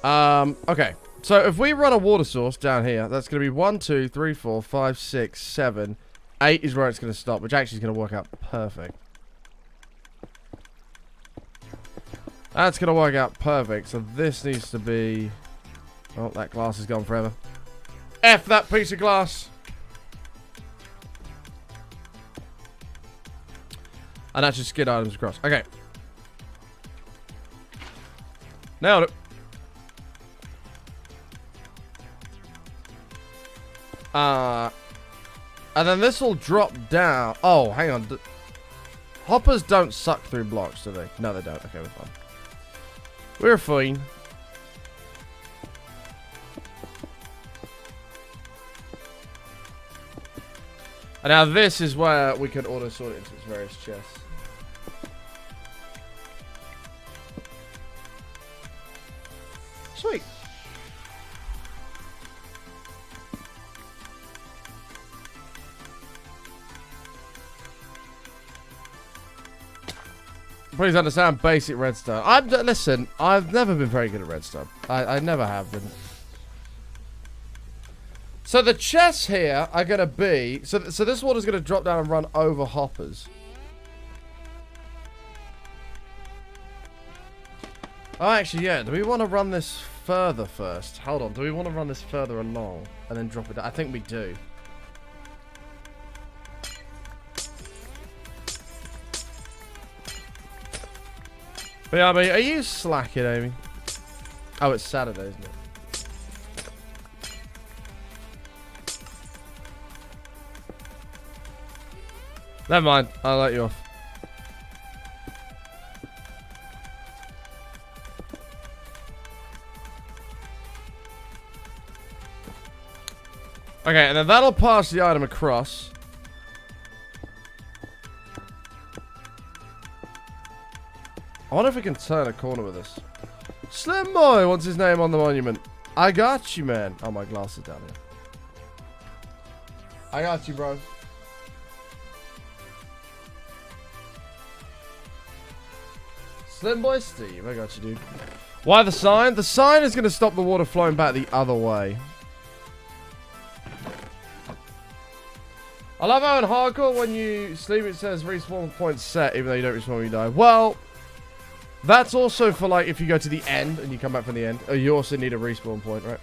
Okay. So if we run a water source down here, that's going to be 1, 2, 3, 4, 5, 6, 7. 8 is where it's going to stop, which actually is going to work out perfect. That's going to work out perfect. So this needs to be... Oh, that glass is gone forever. F that piece of glass. And that should skid items across. Okay. Nailed it. And then this will drop down. Oh, hang on. Hoppers don't suck through blocks, do they? No, they don't. Okay, we're fine. We're fine. And now this is where we can auto sort it into its various chests. Sweet. Please understand basic redstone. Listen, I've never been very good at redstone. I never have been. So the chests here are going to be... So this water's going to drop down and run over hoppers. Oh, actually, yeah. Do we want to run this further first? Hold on. Do we want to run this further along and then drop it down? I think we do. But yeah, I mean, are you slacking, Amy? Oh, it's Saturday, isn't it? Never mind. I'll let you off. Okay, and then that'll pass the item across. I wonder if we can turn a corner with this. Slim Boy wants his name on the monument. I got you, man. Oh, my glass is down here. I got you, bro. Slim Boy Steve, I got you, dude. Why the sign? The sign is going to stop the water flowing back the other way. I love how in hardcore when you sleep it says respawn point set even though you don't respawn when you die. Well, that's also for like if you go to the end and you come back from the end. You also need a respawn point, right?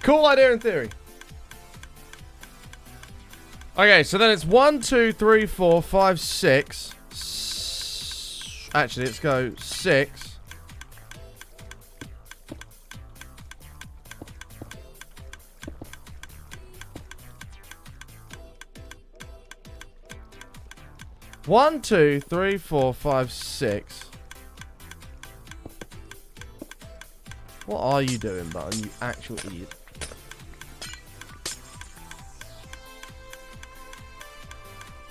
Cool idea in theory. Okay, so then it's 1, 2, 3, 4, 5, 6. Actually, let's go 6. One, 2, 3, 4, 5, 6. What are you doing, Button? You actual idiot.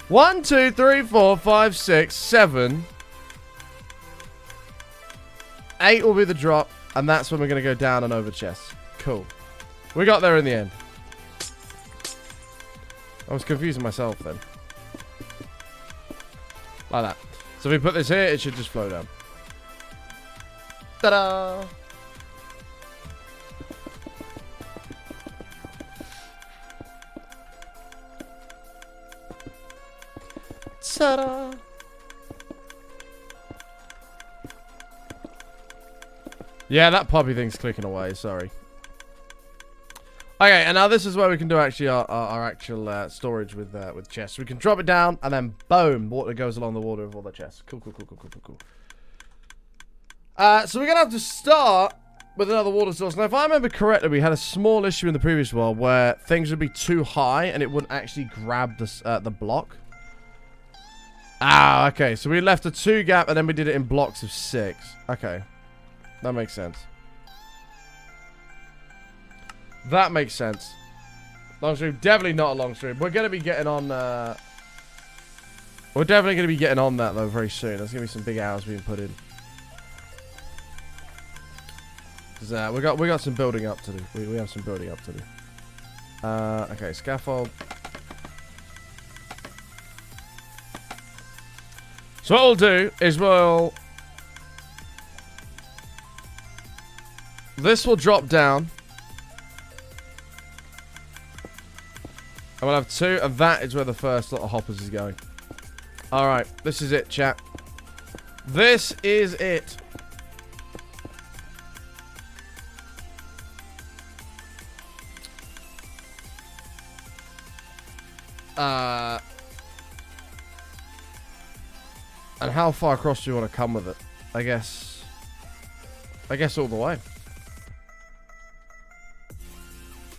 One, 2, 3, 4, 5, 6, 7. 8 will be the drop, and that's when we're going to go down and over chests. Cool. We got there in the end. I was confusing myself then. Like that. So if we put this here, it should just flow down. Ta-da! Ta-da! Yeah, that puppy thing's clicking away, sorry. Okay, and now this is where we can do actually our actual storage with chests. We can drop it down, and then boom, water goes along the water of all the chests. Cool. So we're going to have to start with another water source. Now, if I remember correctly, we had a small issue in the previous world where things would be too high, and it wouldn't actually grab the block. Ah, okay. So we left a 2 gap, and then we did it in blocks of 6. Okay. That makes sense. That makes sense. Long stream. Definitely not a long stream. We're going to be getting on... We're definitely going to be getting on that, though, very soon. There's going to be some big hours being put in. Because we got some building up to do. We have some building up to do. Okay, scaffold. So what we'll do is this will drop down. And we'll have 2, and that is where the first lot of hoppers is going. Alright, this is it, chat. This is it. And how far across do you want to come with it? I guess all the way.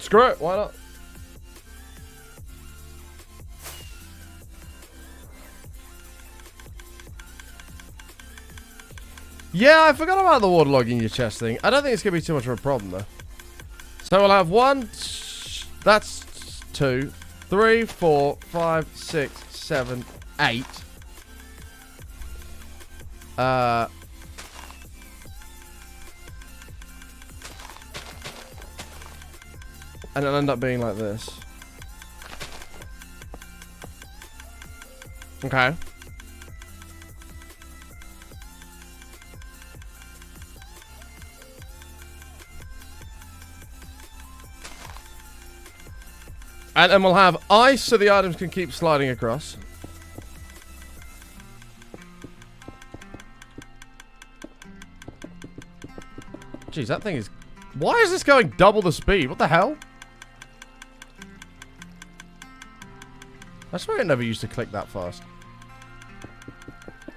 Screw it, why not? Yeah, I forgot about the waterlogging your chest thing. I don't think it's going to be too much of a problem, though. So we'll have 1, that's 2, 3, 4, 5, 6, 7, 8. And it'll end up being like this. Okay. And then we'll have ice so the items can keep sliding across. Jeez, that thing is... Why is this going double the speed? What the hell? I swear it never used to click that fast.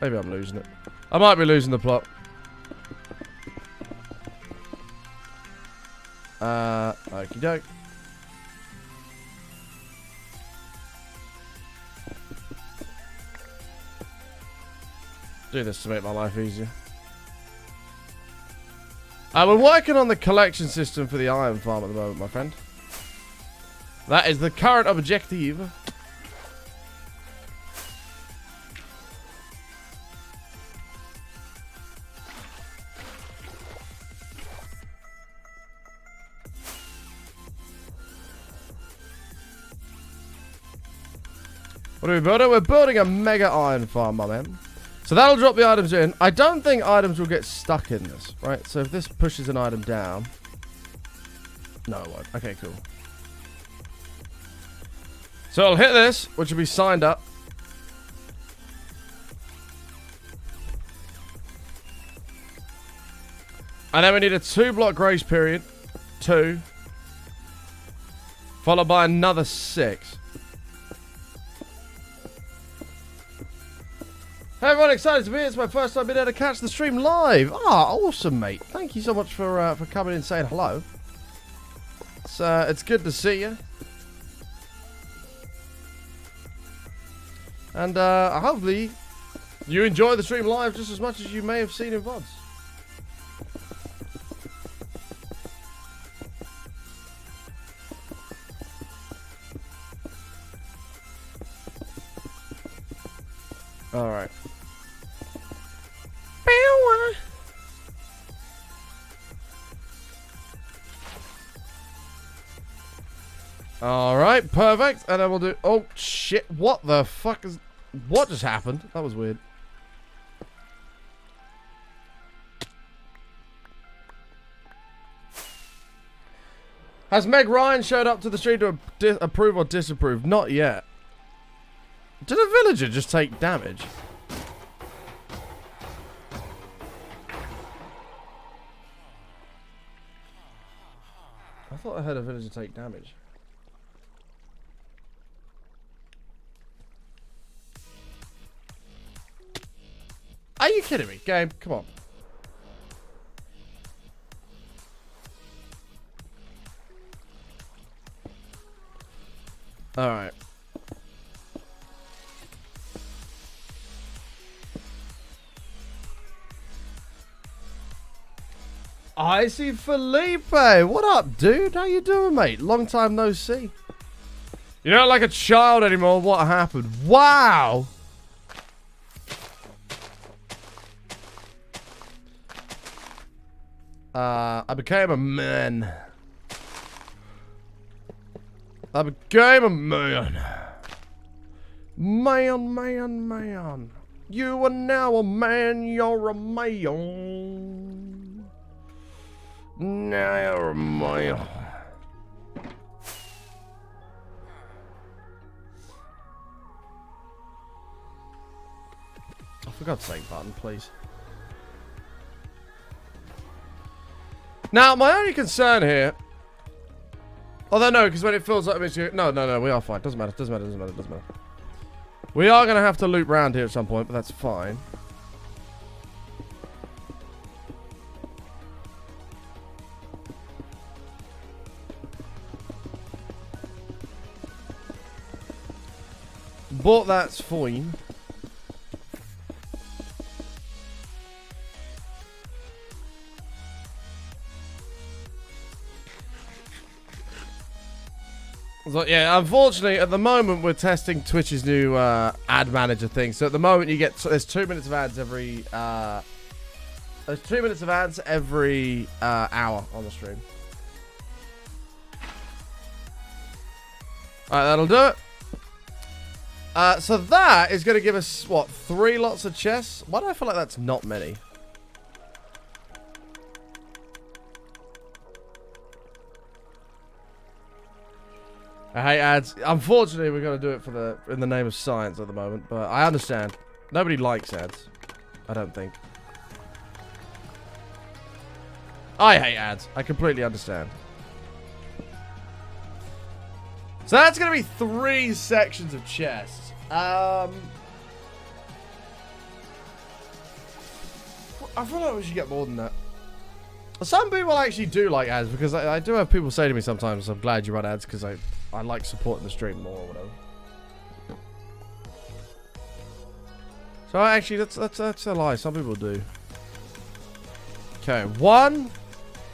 Maybe I'm losing it. I might be losing the plot. Okie doke. Do this to make my life easier. We're working on the collection system for the iron farm at the moment, my friend. That is the current objective. What are we building? We're building a mega iron farm, my man. So that'll drop the items in. I don't think items will get stuck in this, right? So if this pushes an item down... No, it won't. Okay, cool. So it'll hit this, which will be signed up. And then we need a 2-block grace period. 2. Followed by another 6. Hey everyone, excited to be here. It's my first time being able to catch the stream live. Ah, awesome, mate. Thank you so much for coming in and saying hello. It's good to see you. And hopefully you enjoy the stream live just as much as you may have seen in VODs. Alright. Alright, perfect. And then we'll do... Oh, shit. What the fuck is... What just happened? That was weird. Has Meg Ryan showed up to the stream to approve or disapprove? Not yet. Did a villager just take damage? I thought I heard a villager take damage. Are you kidding me? Game, come on. Alright. I see Felipe. What up, dude? How you doing, mate? Long time no see. You're not like a child anymore. What happened? Wow. I became a man. I became a man. Man. You are now a man. You're a man. Now you're a man. Oh, for God's sake, button, please. Now, my only concern here... Although, no, because when it feels like... No, we are fine. Doesn't matter. We are going to have to loop round here at some point, but that's fine. But that's fine. So, yeah, unfortunately, at the moment, we're testing Twitch's new ad manager thing. So at the moment, you get there's 2 minutes of ads every hour on the stream. All right, that'll do it. So that is going to give us what, 3 lots of chests? Why do I feel like that's not many? I hate ads. Unfortunately, we're going to do it in the name of science at the moment, but I understand. Nobody likes ads. I don't think. I hate ads. I completely understand. So that's going to be 3 sections of chests. I feel like we should get more than that. Some people actually do like ads, because I do have people say to me sometimes, I'm glad you run ads, because I like supporting the stream more or whatever. So actually, that's a lie. Some people do. Okay, 1,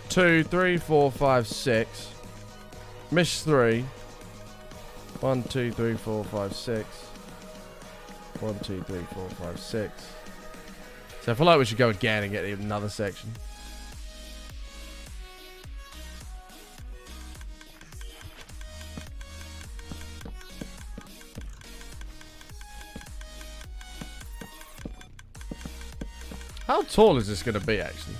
2, 3, 4, 5, 6. Miss 3. 1, 2, 3, 4, 5, 6. 1, 2, 3, 4, 5, 6. So I feel like we should go again and get another section. How tall is this going to be, actually?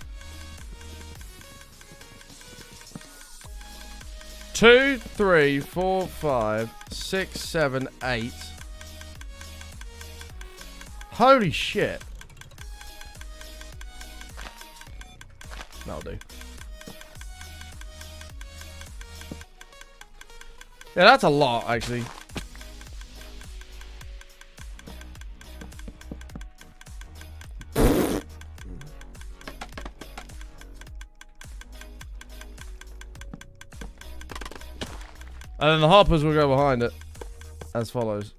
2, 3, 4, 5, 6, 7, 8. Holy shit. That'll do. Yeah, that's a lot, actually. And then the hoppers will go behind it, as follows.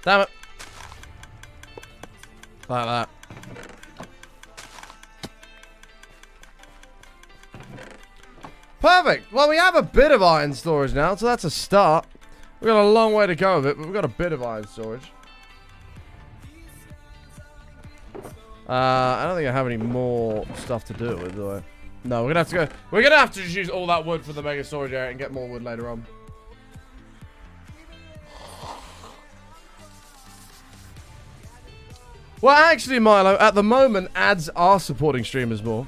Damn it. Like that. Perfect. Well, we have a bit of iron storage now, so that's a start. We've got a long way to go with it, but we've got a bit of iron storage. I don't think I have any more stuff to do it with, do I? No, we're gonna have to go. We're gonna have to just use all that wood for the mega storage area and get more wood later on. Well, actually, Milo, at the moment, ads are supporting streamers more.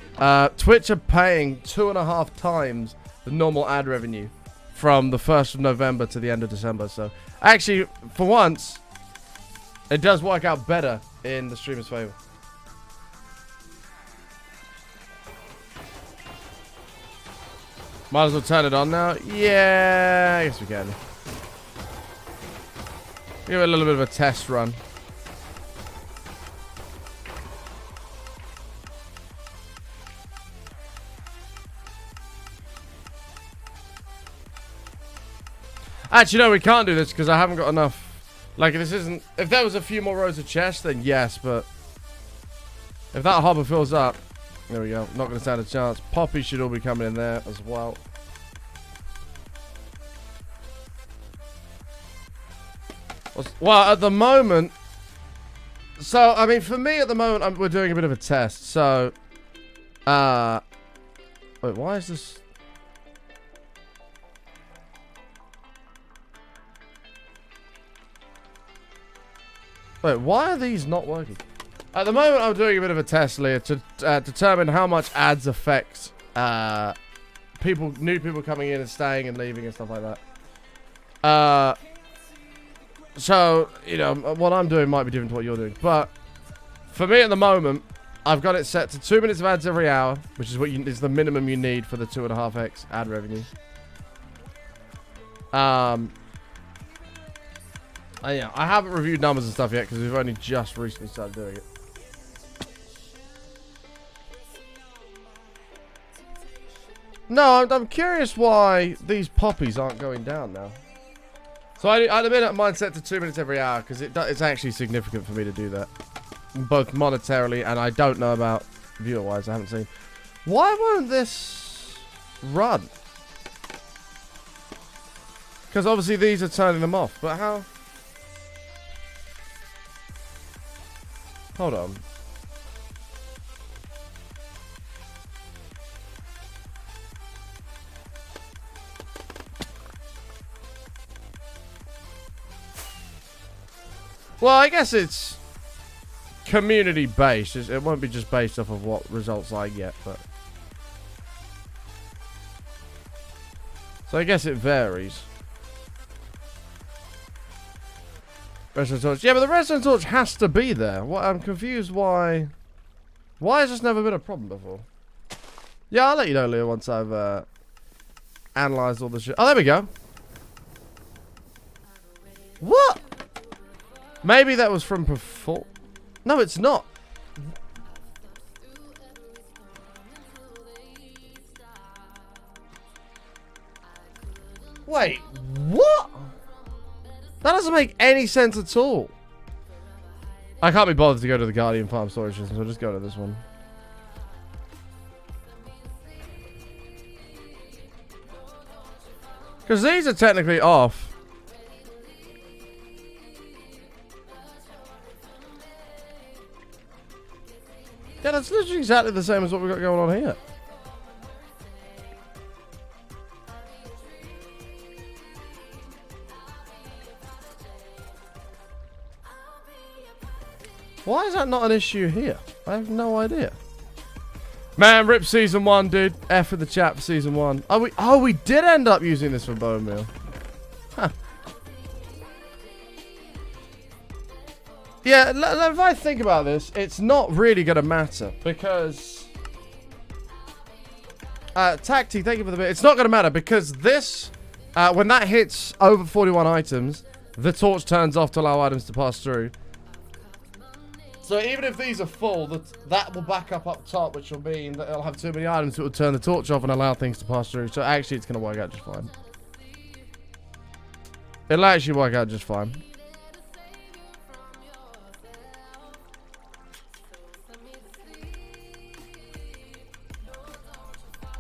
Twitch are paying 2.5 times the normal ad revenue from the 1st of November to the end of December. So actually, for once, it does work out better in the streamer's favor. Might as well turn it on now. Yeah, I guess we can. Give it a little bit of a test run. Actually, no, we can't do this because I haven't got enough. Like, this isn't... If there was a few more rows of chests, then yes, but... If that hopper fills up... There we go. Not going to stand a chance. Poppy should all be coming in there as well. Well, at the moment... So, I mean, for me, at the moment, we're doing a bit of a test. So... Wait, why is this... Wait, why are these not working? At the moment, I'm doing a bit of a test, Leah, to determine how much ads affect new people coming in and staying and leaving and stuff like that. So, you know, what I'm doing might be different to what you're doing. But for me at the moment, I've got it set to 2 minutes of ads every hour, which is is the minimum you need for the 2.5x ad revenue. Yeah, I haven't reviewed numbers and stuff yet because we've only just recently started doing it. No, I'm curious why these poppies aren't going down now. So at the minute, mine's set to 2 minutes every hour because it's actually significant for me to do that. Both monetarily and I don't know about viewer-wise, I haven't seen. Why won't this run? Because obviously these are turning them off, but how? Hold on. Well, I guess it's community based. It won't be just based off of what results I get, but... So I guess it varies. Redstone torch. Yeah, but the redstone torch has to be there. What? I'm confused why... Why has this never been a problem before? Yeah, I'll let you know, Leo, once I've analysed all the shit. Oh, there we go. What? Maybe that was from before. No, it's not. Wait, what? That doesn't make any sense at all. I can't be bothered to go to the Guardian Farm storage system, so I'll just go to this one. Because these are technically off. Yeah, that's literally exactly the same as what we've got going on here. Why is that not an issue here? I have no idea. Man, rip season 1, dude. F in the chat for season 1. Oh, we did end up using this for bone meal. Huh. Yeah, if I think about this, it's not really going to matter because... Tacti, thank you for the bit. It's not going to matter because this, when that hits over 41 items, the torch turns off to allow items to pass through. So even if these are full, that will back up top, which will mean that it'll have too many items, so it will turn the torch off and allow things to pass through. So actually, it's going to work out just fine. It'll actually work out just fine.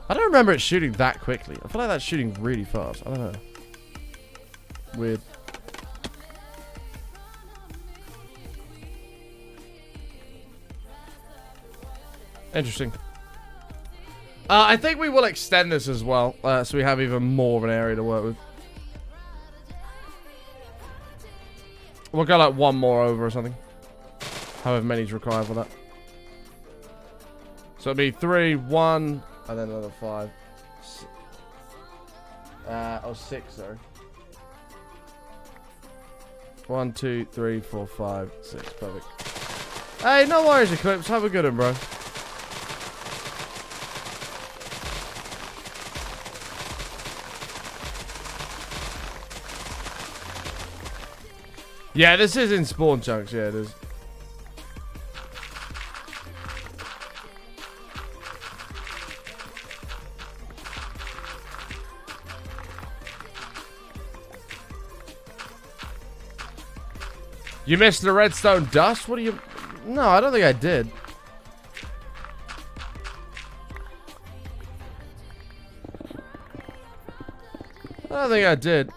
I don't remember it shooting that quickly. I feel like that's shooting really fast. I don't know. Weird. Interesting. I think we will extend this as well, so we have even more of an area to work with. We'll go like one more over or something. However many is required for that. So it'll be 3, 1, and then another 5. Oh, 6, sorry. 1, 2, 3, 4, 5, 6. Perfect. Hey, no worries, Eclipse. Have a good one, bro. Yeah, this is in spawn chunks. Yeah, it is. You missed the redstone dust? What do you... No, I don't think I did. I don't think I did.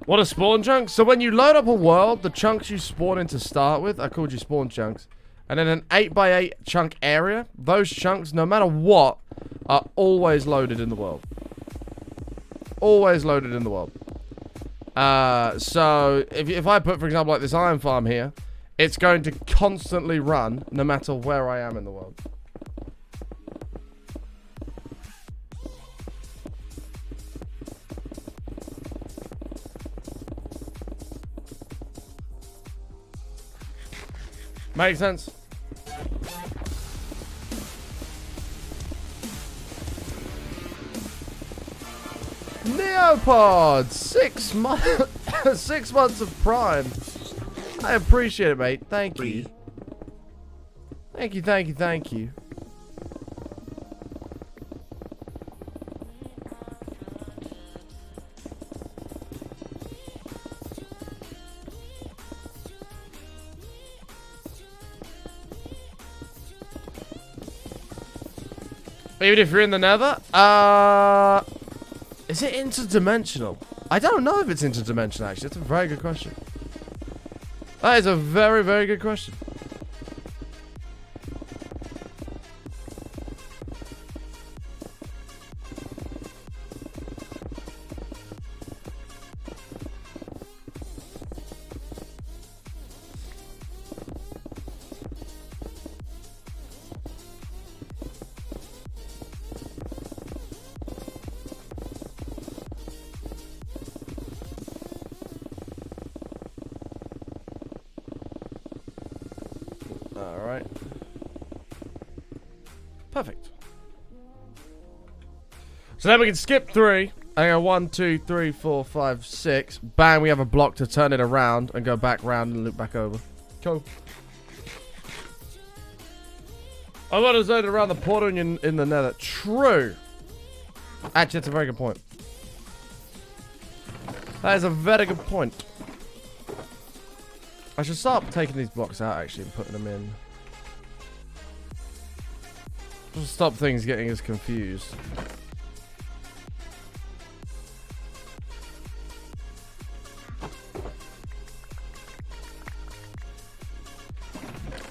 What are spawn chunks? So when you load up a world, the chunks you spawn in to start with, I called you spawn chunks. And in an 8x8 chunk area, those chunks, no matter what, are always loaded in the world. Always loaded in the world. So if I put, for example, like this iron farm here, it's going to constantly run no matter where I am in the world. Makes sense? Neopod, 6 months, 6 months of Prime. I appreciate it, mate. Thank you. Thank you, thank you, thank you. Even if you're in the nether? Is it interdimensional? I don't know if it's interdimensional, actually. That's a very good question. That is a very, very good question. Alright. Perfect. So then we can skip 3. I go 1, 2, 3, 4, 5, 6. Bang, we have a block to turn it around and go back round and loop back over. Cool. I want to zone around the portal in the nether. True. Actually, that's a very good point. That is a very good point. I should start taking these blocks out, actually, and putting them in. Just stop things getting us confused.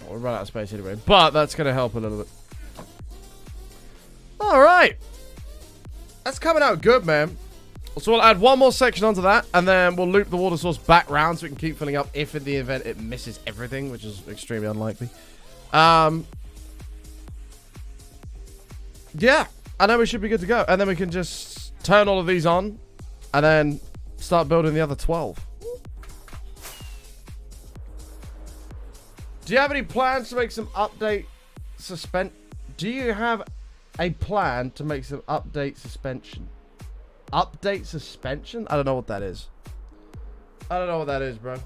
We'll run out of space anyway, but that's going to help a little bit. Alright. That's coming out good, man. So we'll add one more section onto that, and then we'll loop the water source back round so we can keep filling up if in the event it misses everything, which is extremely unlikely. Yeah, I know we should be good to go. And then we can just turn all of these on, and then start building the other 12. Do you have any plans to make some update Do you have a plan to make some update suspension? Update suspension? I don't know what that is. I don't know what that is, bro.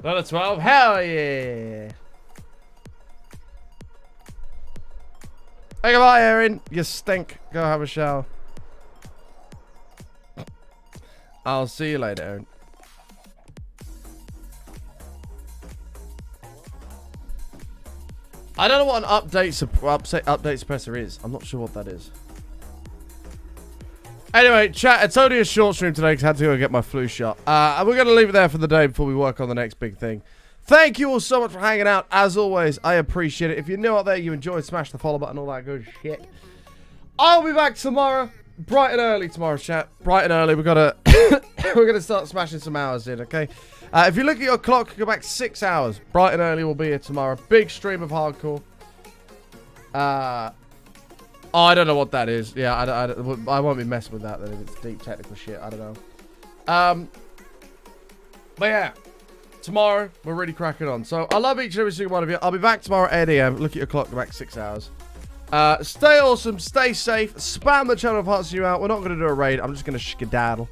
Level 12? Hell yeah! Hey, goodbye, Erin. You stink. Go have a shower. I'll see you later, Erin. I don't know what an update suppressor is. I'm not sure what that is. Anyway, chat, it's only a short stream today because I had to go get my flu shot. And we're going to leave it there for the day before we work on the next big thing. Thank you all so much for hanging out. As always, I appreciate it. If you're new out there, you enjoyed, smash the follow button, all that good shit. I'll be back tomorrow. bright and early tomorrow, chat. Bright and early. We're gonna start smashing some hours in. Okay. If you look at your clock, go back 6 hours. Bright and early will be here tomorrow. Big stream of hardcore. I don't know what that is. Yeah, I won't be messing with that then if it's deep technical shit. I don't know. But yeah, tomorrow we're really cracking on. So I love each and every single one of you. I'll be back tomorrow at 8 AM. Look at your clock, go back 6 hours. Stay awesome, stay safe. Spam the channel if hearts you out. We're not going to do a raid. I'm just going to skedaddle.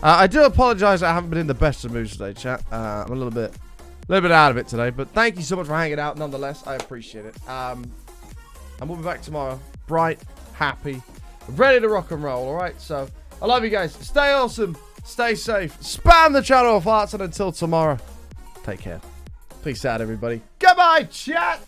I do apologize. I haven't been in the best of moods today, chat. I'm a little bit out of it today. But thank you so much for hanging out. Nonetheless, I appreciate it. And we'll be back tomorrow, bright, happy, ready to rock and roll. All right. So I love you guys. Stay awesome. Stay safe. Spam the channel of hearts, and until tomorrow, take care. Peace out, everybody. Goodbye, chat.